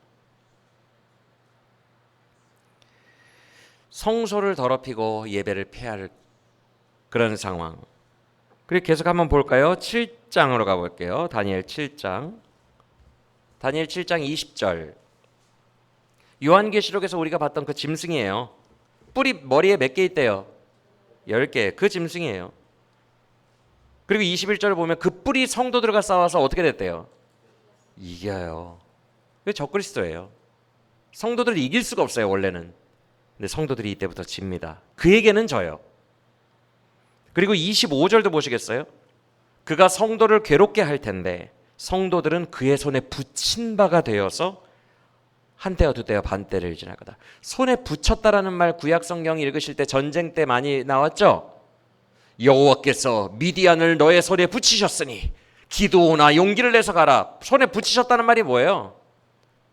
성소를 더럽히고 예배를 폐할 그런 상황. 그리고 계속 한번 볼까요? 7장으로 가볼게요. 다니엘 7장. 다니엘 7장 20절. 요한계시록에서 우리가 봤던 그 짐승이에요. 뿔이 머리에 몇 개 있대요? 10개. 그 짐승이에요. 그리고 21절을 보면 그 뿔이 성도들과 싸워서 어떻게 됐대요? 이겨요. 왜 적그리스도예요? 성도들을 이길 수가 없어요, 원래는. 근데 성도들이 이때부터 집니다. 그에게는 져요. 그리고 25절도 보시겠어요? 그가 성도를 괴롭게 할 텐데 성도들은 그의 손에 붙인 바가 되어서 한때와 두때와 반때를 지날 거다. 손에 붙였다라는 말 구약 성경 읽으실 때 전쟁 때 많이 나왔죠? 여호와께서 미디안을 너의 손에 붙이셨으니 기도나 용기를 내서 가라. 손에 붙이셨다는 말이 뭐예요?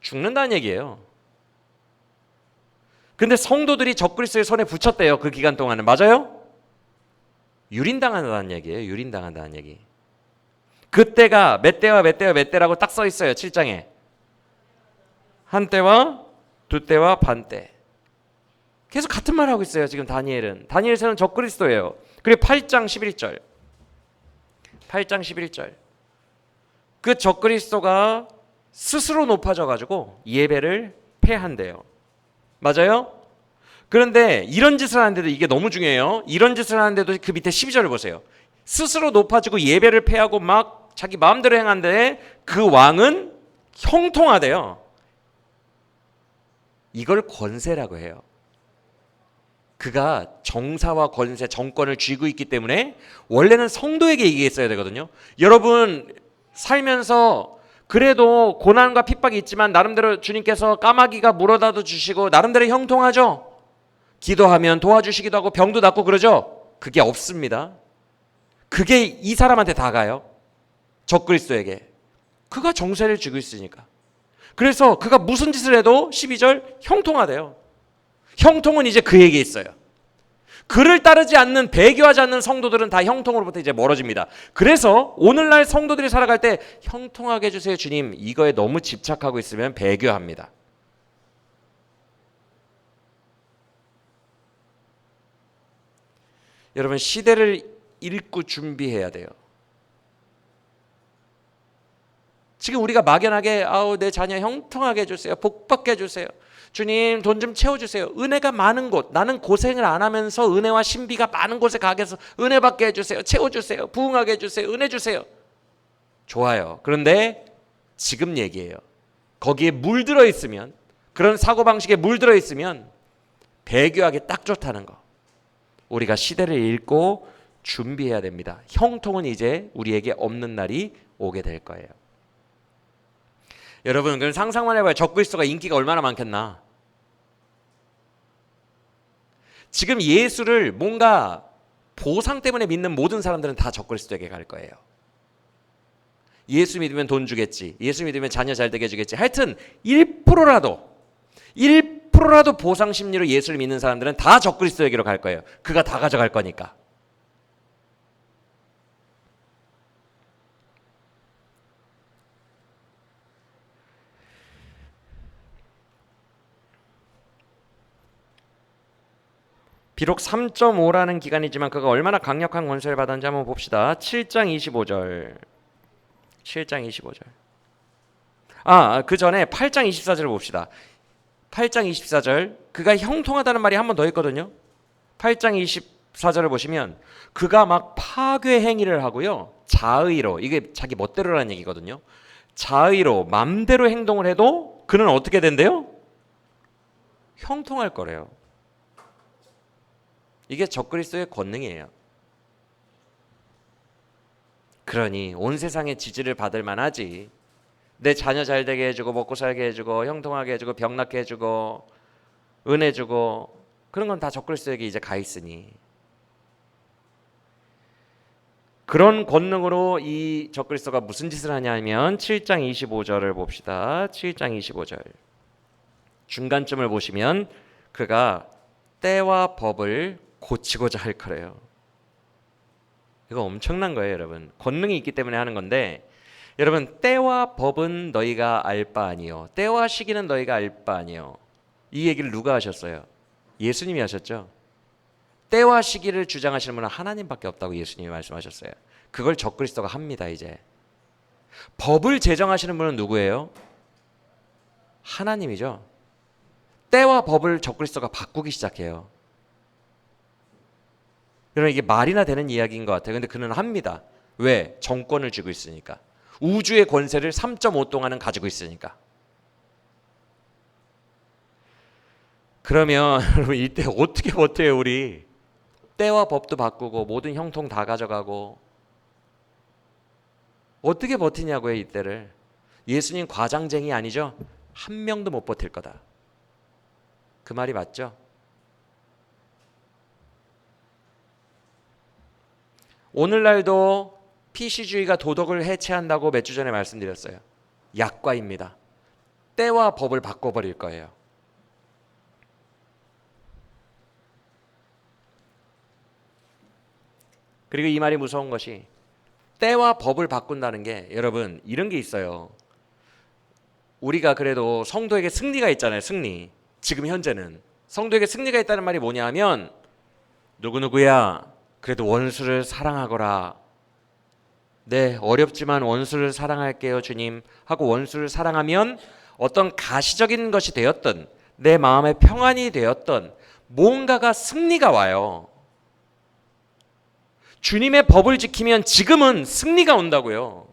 죽는다는 얘기예요. 근데 성도들이 적그리스도의 손에 붙였대요. 그 기간 동안은. 맞아요? 유린당한다는 얘기예요. 유린당한다는 얘기. 그때가 몇 때와 몇 때와 몇 때라고 딱 써 있어요. 7장에. 한때와 두때와 반때. 계속 같은 말 하고 있어요. 지금 다니엘은. 다니엘서는 적그리스도예요. 그리고 8장 11절. 8장 11절. 그 적그리스도가 스스로 높아져 가지고 예배를 폐한대요. 맞아요? 그런데 이런 짓을 하는데도 이게 너무 중요해요. 이런 짓을 하는데도 그 밑에 12절을 보세요. 스스로 높아지고 예배를 폐하고 막 자기 마음대로 행하는데 그 왕은 형통하대요. 이걸 권세라고 해요. 그가 정사와 권세, 정권을 쥐고 있기 때문에 원래는 성도에게 이게 있어야 되거든요. 여러분 살면서 그래도 고난과 핍박이 있지만 나름대로 주님께서 까마귀가 물어다도 주시고 나름대로 형통하죠. 기도하면 도와주시기도 하고 병도 낫고 그러죠. 그게 없습니다. 그게 이 사람한테 다 가요. 적그리스도에게. 그가 정세를 쥐고 있으니까. 그래서 그가 무슨 짓을 해도 12절 형통하대요. 형통은 이제 그에게 있어요. 그를 따르지 않는, 배교하지 않는 성도들은 다 형통으로부터 이제 멀어집니다. 그래서 오늘날 성도들이 살아갈 때 형통하게 해주세요 주님, 이거에 너무 집착하고 있으면 배교합니다. 여러분 시대를 읽고 준비해야 돼요. 지금 우리가 막연하게 내 자녀 형통하게 해주세요. 복받게 해주세요. 주님 돈 좀 채워주세요. 은혜가 많은 곳, 나는 고생을 안 하면서 은혜와 신비가 많은 곳에 가게 해서 은혜 받게 해주세요. 채워주세요. 부흥하게 해주세요. 은혜 주세요. 좋아요. 그런데 지금 얘기해요. 거기에 물들어 있으면, 그런 사고방식에 물들어 있으면 배교하기 딱 좋다는 거. 우리가 시대를 읽고 준비해야 됩니다. 형통은 이제 우리에게 없는 날이 오게 될 거예요. 여러분 그럼 상상만 해봐요. 적그리스도가 인기가 얼마나 많겠나. 지금 예수를 뭔가 보상 때문에 믿는 모든 사람들은 다 적그리스도에게 갈 거예요. 예수 믿으면 돈 주겠지, 예수 믿으면 자녀 잘 되게 해주겠지. 하여튼 1%라도 보상 심리로 예수를 믿는 사람들은 다 적그리스도에게로 갈 거예요. 그가 다 가져갈 거니까. 비록 3.5라는 기간이지만 그가 얼마나 강력한 권세를 받았는지 한번 봅시다. 7장 25절. 7장 25절. 그 전에 8장 24절을 봅시다. 8장 24절. 그가 형통하다는 말이 한 번 더 있거든요. 8장 24절을 보시면 그가 막 파괴 행위를 하고요. 자의로, 이게 자기 멋대로라는 얘기거든요. 자의로 맘대로 행동을 해도 그는 어떻게 된대요? 형통할 거래요. 이게 적그리스도의 권능이에요. 그러니 온 세상의 지지를 받을 만하지. 내 자녀 잘 되게 해주고 먹고 살게 해주고 형통하게 해주고 병 낫게 해주고 은혜 주고 그런 건 다 적그리스도에게 이제 가 있으니, 그런 권능으로 이 적그리스도가 무슨 짓을 하냐면 7장 25절을 봅시다. 7장 25절 중간쯤을 보시면 그가 때와 법을 고치고자 할 거래요. 이거 엄청난 거예요, 여러분. 권능이 있기 때문에 하는 건데, 여러분 때와 법은 너희가 알 바 아니요, 때와 시기는 너희가 알 바 아니요. 이 얘기를 누가 하셨어요? 예수님이 하셨죠. 때와 시기를 주장하시는 분은 하나님밖에 없다고 예수님이 말씀하셨어요. 그걸 적그리스도가 합니다. 이제 법을 제정하시는 분은 누구예요? 하나님이죠. 때와 법을 적그리스도가 바꾸기 시작해요. 여러분, 이게 말이나 되는 이야기인 것 같아요. 근데 그는 합니다. 왜? 정권을 쥐고 있으니까. 우주의 권세를 3.5 동안은 가지고 있으니까. 그러면 여러분, 이때 어떻게 버텨요? 우리 때와 법도 바꾸고 모든 형통 다 가져가고 어떻게 버티냐고요? 이때를. 예수님 과장쟁이 아니죠? 한 명도 못 버틸 거다. 그 말이 맞죠? 오늘날도 PC주의가 도덕을 해체한다고 몇 주 전에 말씀드렸어요. 약과입니다. 때와 법을 바꿔버릴 거예요. 그리고 이 말이 무서운 것이 때와 법을 바꾼다는 게 여러분 이런 게 있어요. 우리가 그래도 성도에게 승리가 있잖아요. 승리. 지금 현재는 성도에게 승리가 있다는 말이 뭐냐 하면 누구누구야 그래도 원수를 사랑하거라. 네, 어렵지만 원수를 사랑할게요 주님 하고 원수를 사랑하면 어떤 가시적인 것이 되었던 내 마음의 평안이 되었던 뭔가가 승리가 와요. 주님의 법을 지키면 지금은 승리가 온다고요.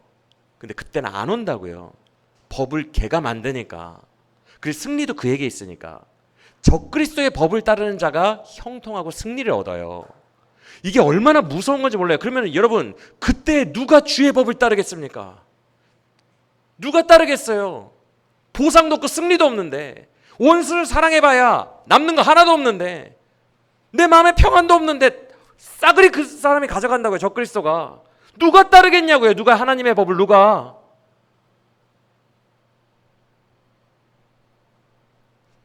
근데 그때는 안 온다고요. 법을 걔가 만드니까. 그래서 승리도 그에게 있으니까. 적그리스도의 법을 따르는 자가 형통하고 승리를 얻어요. 이게 얼마나 무서운 건지 몰라요. 그러면 여러분 그때 누가 주의 법을 따르겠습니까? 누가 따르겠어요? 보상도 없고 승리도 없는데 원수를 사랑해봐야 남는 거 하나도 없는데 내 마음에 평안도 없는데 싸그리 그 사람이 가져간다고요. 적그리스도가. 누가 따르겠냐고요. 누가 하나님의 법을 누가.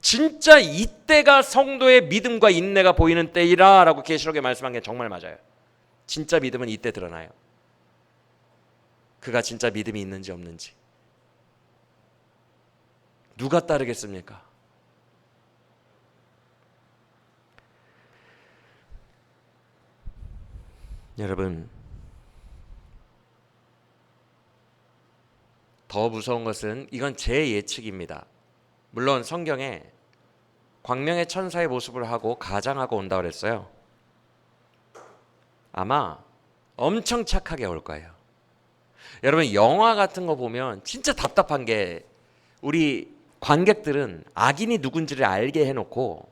진짜 이때가 성도의 믿음과 인내가 보이는 때이라 라고 계시록에 말씀한 게 정말 맞아요. 진짜 믿음은 이때 드러나요. 그가 진짜 믿음이 있는지 없는지. 누가 따르겠습니까? 여러분, 더 무서운 것은 이건 제 예측입니다. 물론 성경에 광명의 천사의 모습을 하고 가장하고 온다 그랬어요. 아마 엄청 착하게 올 거예요. 여러분 영화 같은 거 보면 진짜 답답한 게 우리 관객들은 악인이 누군지를 알게 해놓고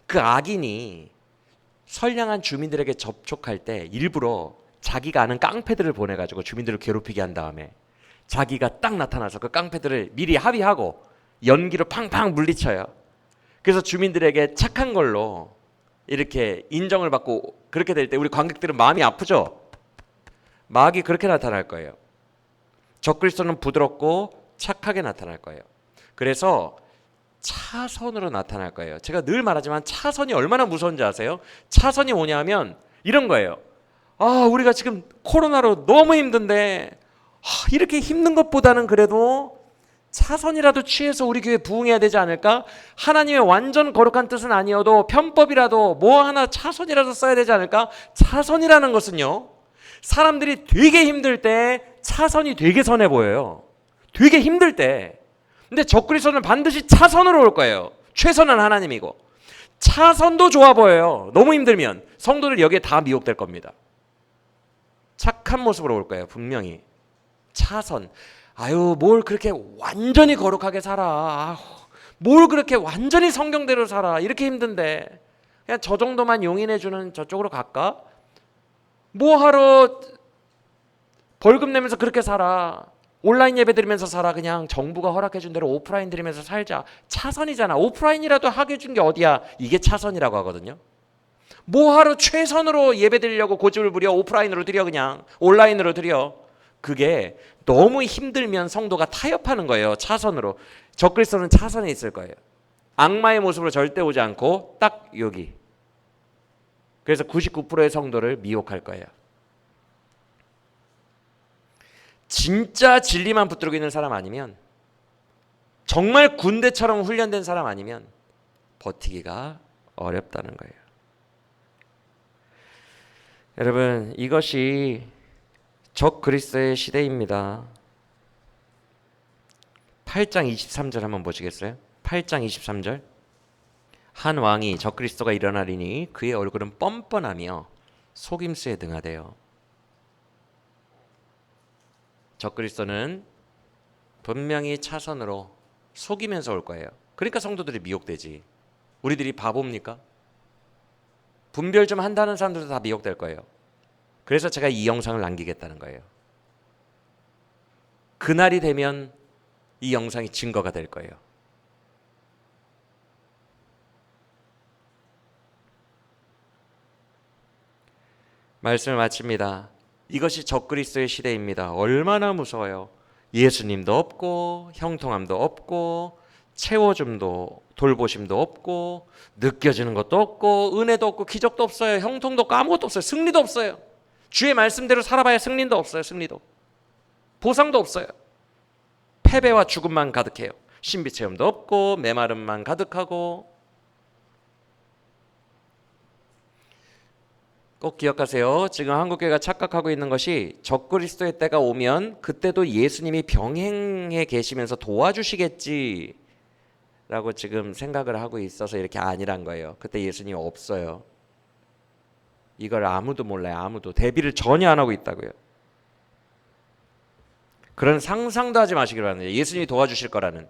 그 악인이 선량한 주민들에게 접촉할 때 일부러 자기가 아는 깡패들을 보내가지고 주민들을 괴롭히게 한 다음에 자기가 딱 나타나서 그 깡패들을 미리 합의하고 연기로 팡팡 물리쳐요. 그래서 주민들에게 착한 걸로 이렇게 인정을 받고 그렇게 될 때 우리 관객들은 마음이 아프죠? 마귀 그렇게 나타날 거예요. 적그리스도는 부드럽고 착하게 나타날 거예요. 그래서 차선으로 나타날 거예요. 제가 늘 말하지만 차선이 얼마나 무서운지 아세요? 차선이 뭐냐면 이런 거예요. 아, 우리가 지금 코로나로 너무 힘든데 이렇게 힘든 것보다는 그래도 차선이라도 취해서 우리 교회 부흥해야 되지 않을까? 하나님의 완전 거룩한 뜻은 아니어도 편법이라도 뭐 하나 차선이라도 써야 되지 않을까? 차선이라는 것은요, 사람들이 되게 힘들 때 차선이 되게 선해 보여요. 되게 힘들 때. 근데 적그리스도는 반드시 차선으로 올 거예요. 최선은 하나님이고. 차선도 좋아 보여요. 너무 힘들면 성도들 여기에 다 미혹될 겁니다. 착한 모습으로 올 거예요. 분명히. 차선. 아유, 뭘 그렇게 완전히 거룩하게 살아. 뭘 그렇게 완전히 성경대로 살아. 이렇게 힘든데 그냥 저 정도만 용인해주는 저쪽으로 갈까? 뭐 하러 벌금 내면서 그렇게 살아. 온라인 예배 드리면서 살아. 그냥 정부가 허락해준 대로 오프라인 드리면서 살자. 차선이잖아. 오프라인이라도 하게 해준 게 어디야. 이게 차선이라고 하거든요. 뭐 하러 최선으로 예배 드리려고 고집을 부려. 오프라인으로 드려. 그냥 온라인으로 드려. 그게 너무 힘들면 성도가 타협하는 거예요. 차선으로. 적그리스도는 차선에 있을 거예요. 악마의 모습으로 절대 오지 않고 딱 여기. 그래서 99%의 성도를 미혹할 거예요. 진짜 진리만 붙들고 있는 사람 아니면, 정말 군대처럼 훈련된 사람 아니면 버티기가 어렵다는 거예요. 여러분, 이것이 적그리스도의 시대입니다. 8장 23절 한번 보시겠어요? 8장 23절. 한 왕이 적그리스도가 일어나리니 그의 얼굴은 뻔뻔하며 속임수에 등하대요. 적그리스도는 분명히 차선으로 속이면서 올 거예요. 그러니까 성도들이 미혹되지. 우리들이 바보입니까? 분별 좀 한다는 사람들도 다 미혹될 거예요. 그래서 제가 이 영상을 남기겠다는 거예요. 그날이 되면 이 영상이 증거가 될 거예요. 말씀을 마칩니다. 이것이 적그리스도의 시대입니다. 얼마나 무서워요. 예수님도 없고 형통함도 없고 채워줌도 돌보심도 없고 느껴지는 것도 없고 은혜도 없고 기적도 없어요. 형통도 없고 아무것도 없어요. 승리도 없어요. 주의 말씀대로 살아봐야 승리도 없어요. 승리도. 보상도 없어요. 패배와 죽음만 가득해요. 신비체험도 없고 메마름만 가득하고. 꼭 기억하세요. 지금 한국교회가 착각하고 있는 것이 적그리스도의 때가 오면 그때도 예수님이 병행해 계시면서 도와주시겠지 라고 지금 생각을 하고 있어서 이렇게 아니란 거예요. 그때 예수님 없어요. 이걸 아무도 몰라요. 아무도. 대비를 전혀 안 하고 있다고요. 그런 상상도 하지 마시기 바랍니다. 예수님이 도와주실 거라는.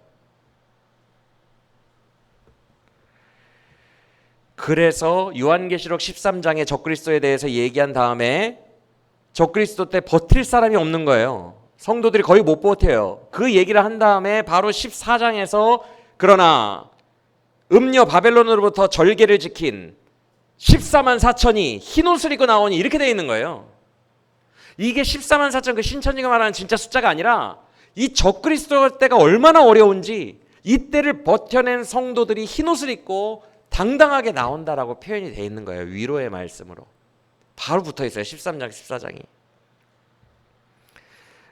그래서 요한계시록 13장에 적그리스도에 대해서 얘기한 다음에 적그리스도 때 버틸 사람이 없는 거예요. 성도들이 거의 못 버텨요. 그 얘기를 한 다음에 바로 14장에서 그러나 음녀 바벨론으로부터 절개를 지킨 14만 4천이 흰옷을 입고 나오니 이렇게 되어 있는 거예요. 이게 14만 4천 그 신천지가 말하는 진짜 숫자가 아니라 이 적그리스도 때가 얼마나 어려운지 이때를 버텨낸 성도들이 흰옷을 입고 당당하게 나온다라고 표현이 되어 있는 거예요. 위로의 말씀으로. 바로 붙어 있어요. 13장 14장이.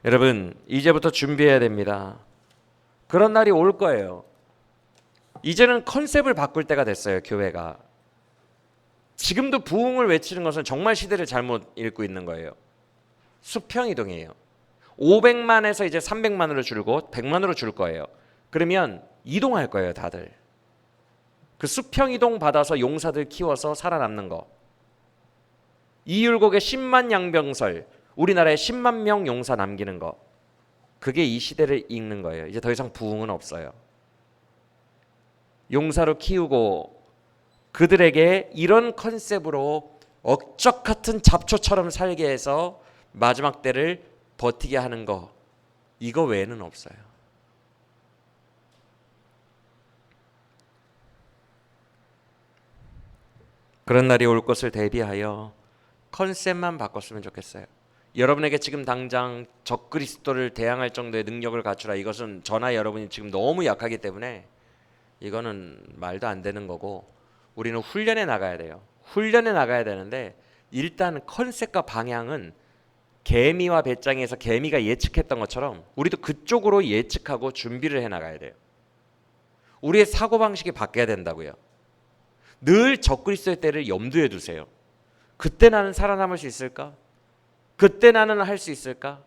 여러분 이제부터 준비해야 됩니다. 그런 날이 올 거예요. 이제는 컨셉을 바꿀 때가 됐어요. 교회가. 지금도 부흥을 외치는 것은 정말 시대를 잘못 읽고 있는 거예요. 수평이동이에요. 500만에서 이제 300만으로 줄고 100만으로 줄 거예요. 그러면 이동할 거예요. 다들. 그 수평이동 받아서 용사들 키워서 살아남는 거. 이율곡의 10만 양병설, 우리나라에 10만 명 용사 남기는 거. 그게 이 시대를 읽는 거예요. 이제 더 이상 부흥은 없어요. 용사로 키우고 그들에게 이런 컨셉으로 억적 같은 잡초처럼 살게 해서 마지막 때를 버티게 하는 거. 이거 외에는 없어요. 그런 날이 올 것을 대비하여 컨셉만 바꿨으면 좋겠어요. 여러분에게 지금 당장 적그리스도를 대항할 정도의 능력을 갖추라. 이것은 저나 여러분이 지금 너무 약하기 때문에 이거는 말도 안 되는 거고 우리는 훈련해 나가야 돼요. 훈련해 나가야 되는데 일단 컨셉과 방향은 개미와 배짱이에서 개미가 예측했던 것처럼 우리도 그쪽으로 예측하고 준비를 해 나가야 돼요. 우리의 사고방식이 바뀌어야 된다고요. 늘 적그리스도의 때를 염두에 두세요. 그때 나는 살아남을 수 있을까? 그때 나는 할 수 있을까?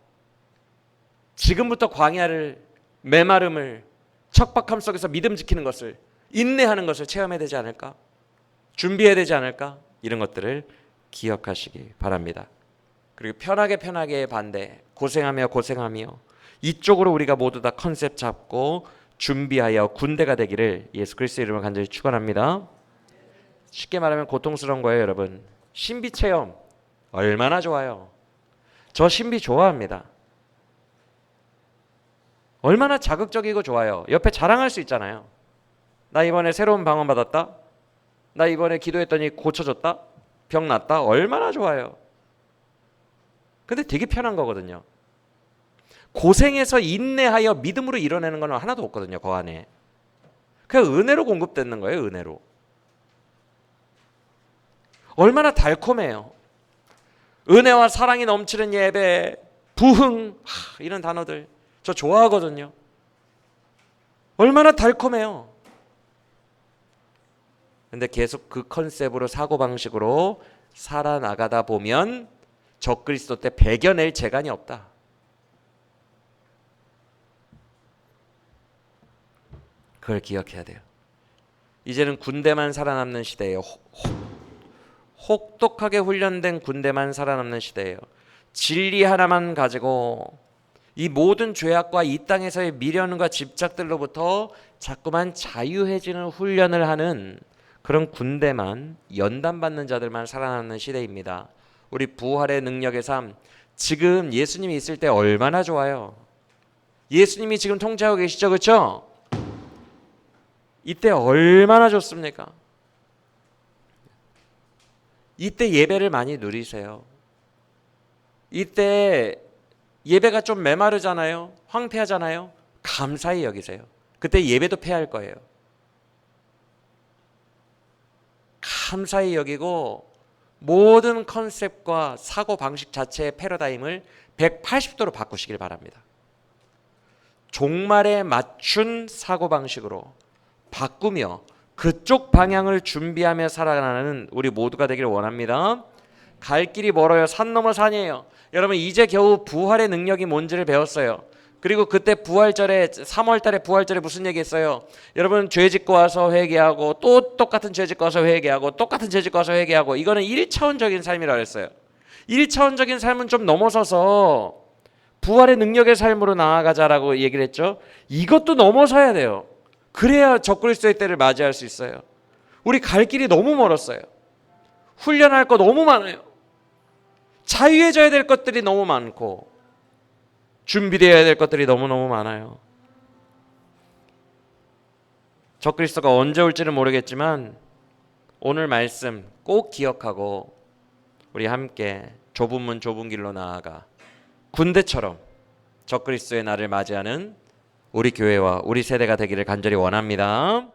지금부터 광야를, 메마름을, 척박함 속에서 믿음 지키는 것을, 인내하는 것을 체험해야 되지 않을까? 준비해야 되지 않을까? 이런 것들을 기억하시기 바랍니다. 그리고 편하게 반대, 고생하며 이쪽으로 우리가 모두 다 컨셉 잡고 준비하여 군대가 되기를 예수 그리스도의 이름으로 간절히 축원합니다. 쉽게 말하면 고통스러운 거예요. 여러분, 신비 체험 얼마나 좋아요. 저 신비 좋아합니다. 얼마나 자극적이고 좋아요. 옆에 자랑할 수 있잖아요. 나 이번에 새로운 방언 받았다. 나 이번에 기도했더니 고쳐졌다. 병 났다. 얼마나 좋아요. 근데 되게 편한 거거든요. 고생해서 인내하여 믿음으로 이뤄내는 건 하나도 없거든요. 그 안에. 그냥 은혜로 공급되는 거예요. 은혜로. 얼마나 달콤해요. 은혜와 사랑이 넘치는 예배, 부흥, 이런 단어들 저 좋아하거든요. 얼마나 달콤해요. 근데 계속 그 컨셉으로 사고방식으로 살아나가다 보면 적그리스도 때 배겨낼 재간이 없다. 그걸 기억해야 돼요. 이제는 군대만 살아남는 시대예요. 혹독하게 훈련된 군대만 살아남는 시대예요. 진리 하나만 가지고 이 모든 죄악과 이 땅에서의 미련과 집착들로부터 자꾸만 자유해지는 훈련을 하는 그런 군대만, 연단받는 자들만 살아남는 시대입니다. 우리 부활의 능력의 삶, 지금 예수님이 있을 때 얼마나 좋아요. 예수님이 지금 통치하고 계시죠, 그렇죠? 이때 얼마나 좋습니까? 이때 예배를 많이 누리세요. 이때 예배가 좀 메마르잖아요. 황폐하잖아요. 감사히 여기세요. 그때 예배도 패할 거예요. 감사히 여기고 모든 컨셉과 사고방식 자체의 패러다임을 180도로 바꾸시길 바랍니다. 종말에 맞춘 사고방식으로 바꾸며 그쪽 방향을 준비하며 살아가는 우리 모두가 되기를 원합니다. 갈 길이 멀어요. 산 넘어 산이에요. 여러분 이제 겨우 부활의 능력이 뭔지를 배웠어요. 그리고 그때 부활절에 3월달에 부활절에 무슨 얘기했어요? 여러분 죄 짓고 와서 회개하고 또 똑같은 죄 짓고 와서 회개하고 똑같은 죄 짓고 와서 회개하고 이거는 1차원적인 삶이라고 했어요. 1차원적인 삶은 좀 넘어서서 부활의 능력의 삶으로 나아가자라고 얘기를 했죠. 이것도 넘어서야 돼요. 그래야 적그리스도의 때를 맞이할 수 있어요. 우리 갈 길이 너무 멀었어요. 훈련할 거 너무 많아요. 자유해져야 될 것들이 너무 많고 준비되어야 될 것들이 너무너무 많아요. 적그리스도가 언제 올지는 모르겠지만 오늘 말씀 꼭 기억하고 우리 함께 좁은 문 좁은 길로 나아가 군대처럼 적그리스도의 날을 맞이하는 우리 교회와 우리 세대가 되기를 간절히 원합니다.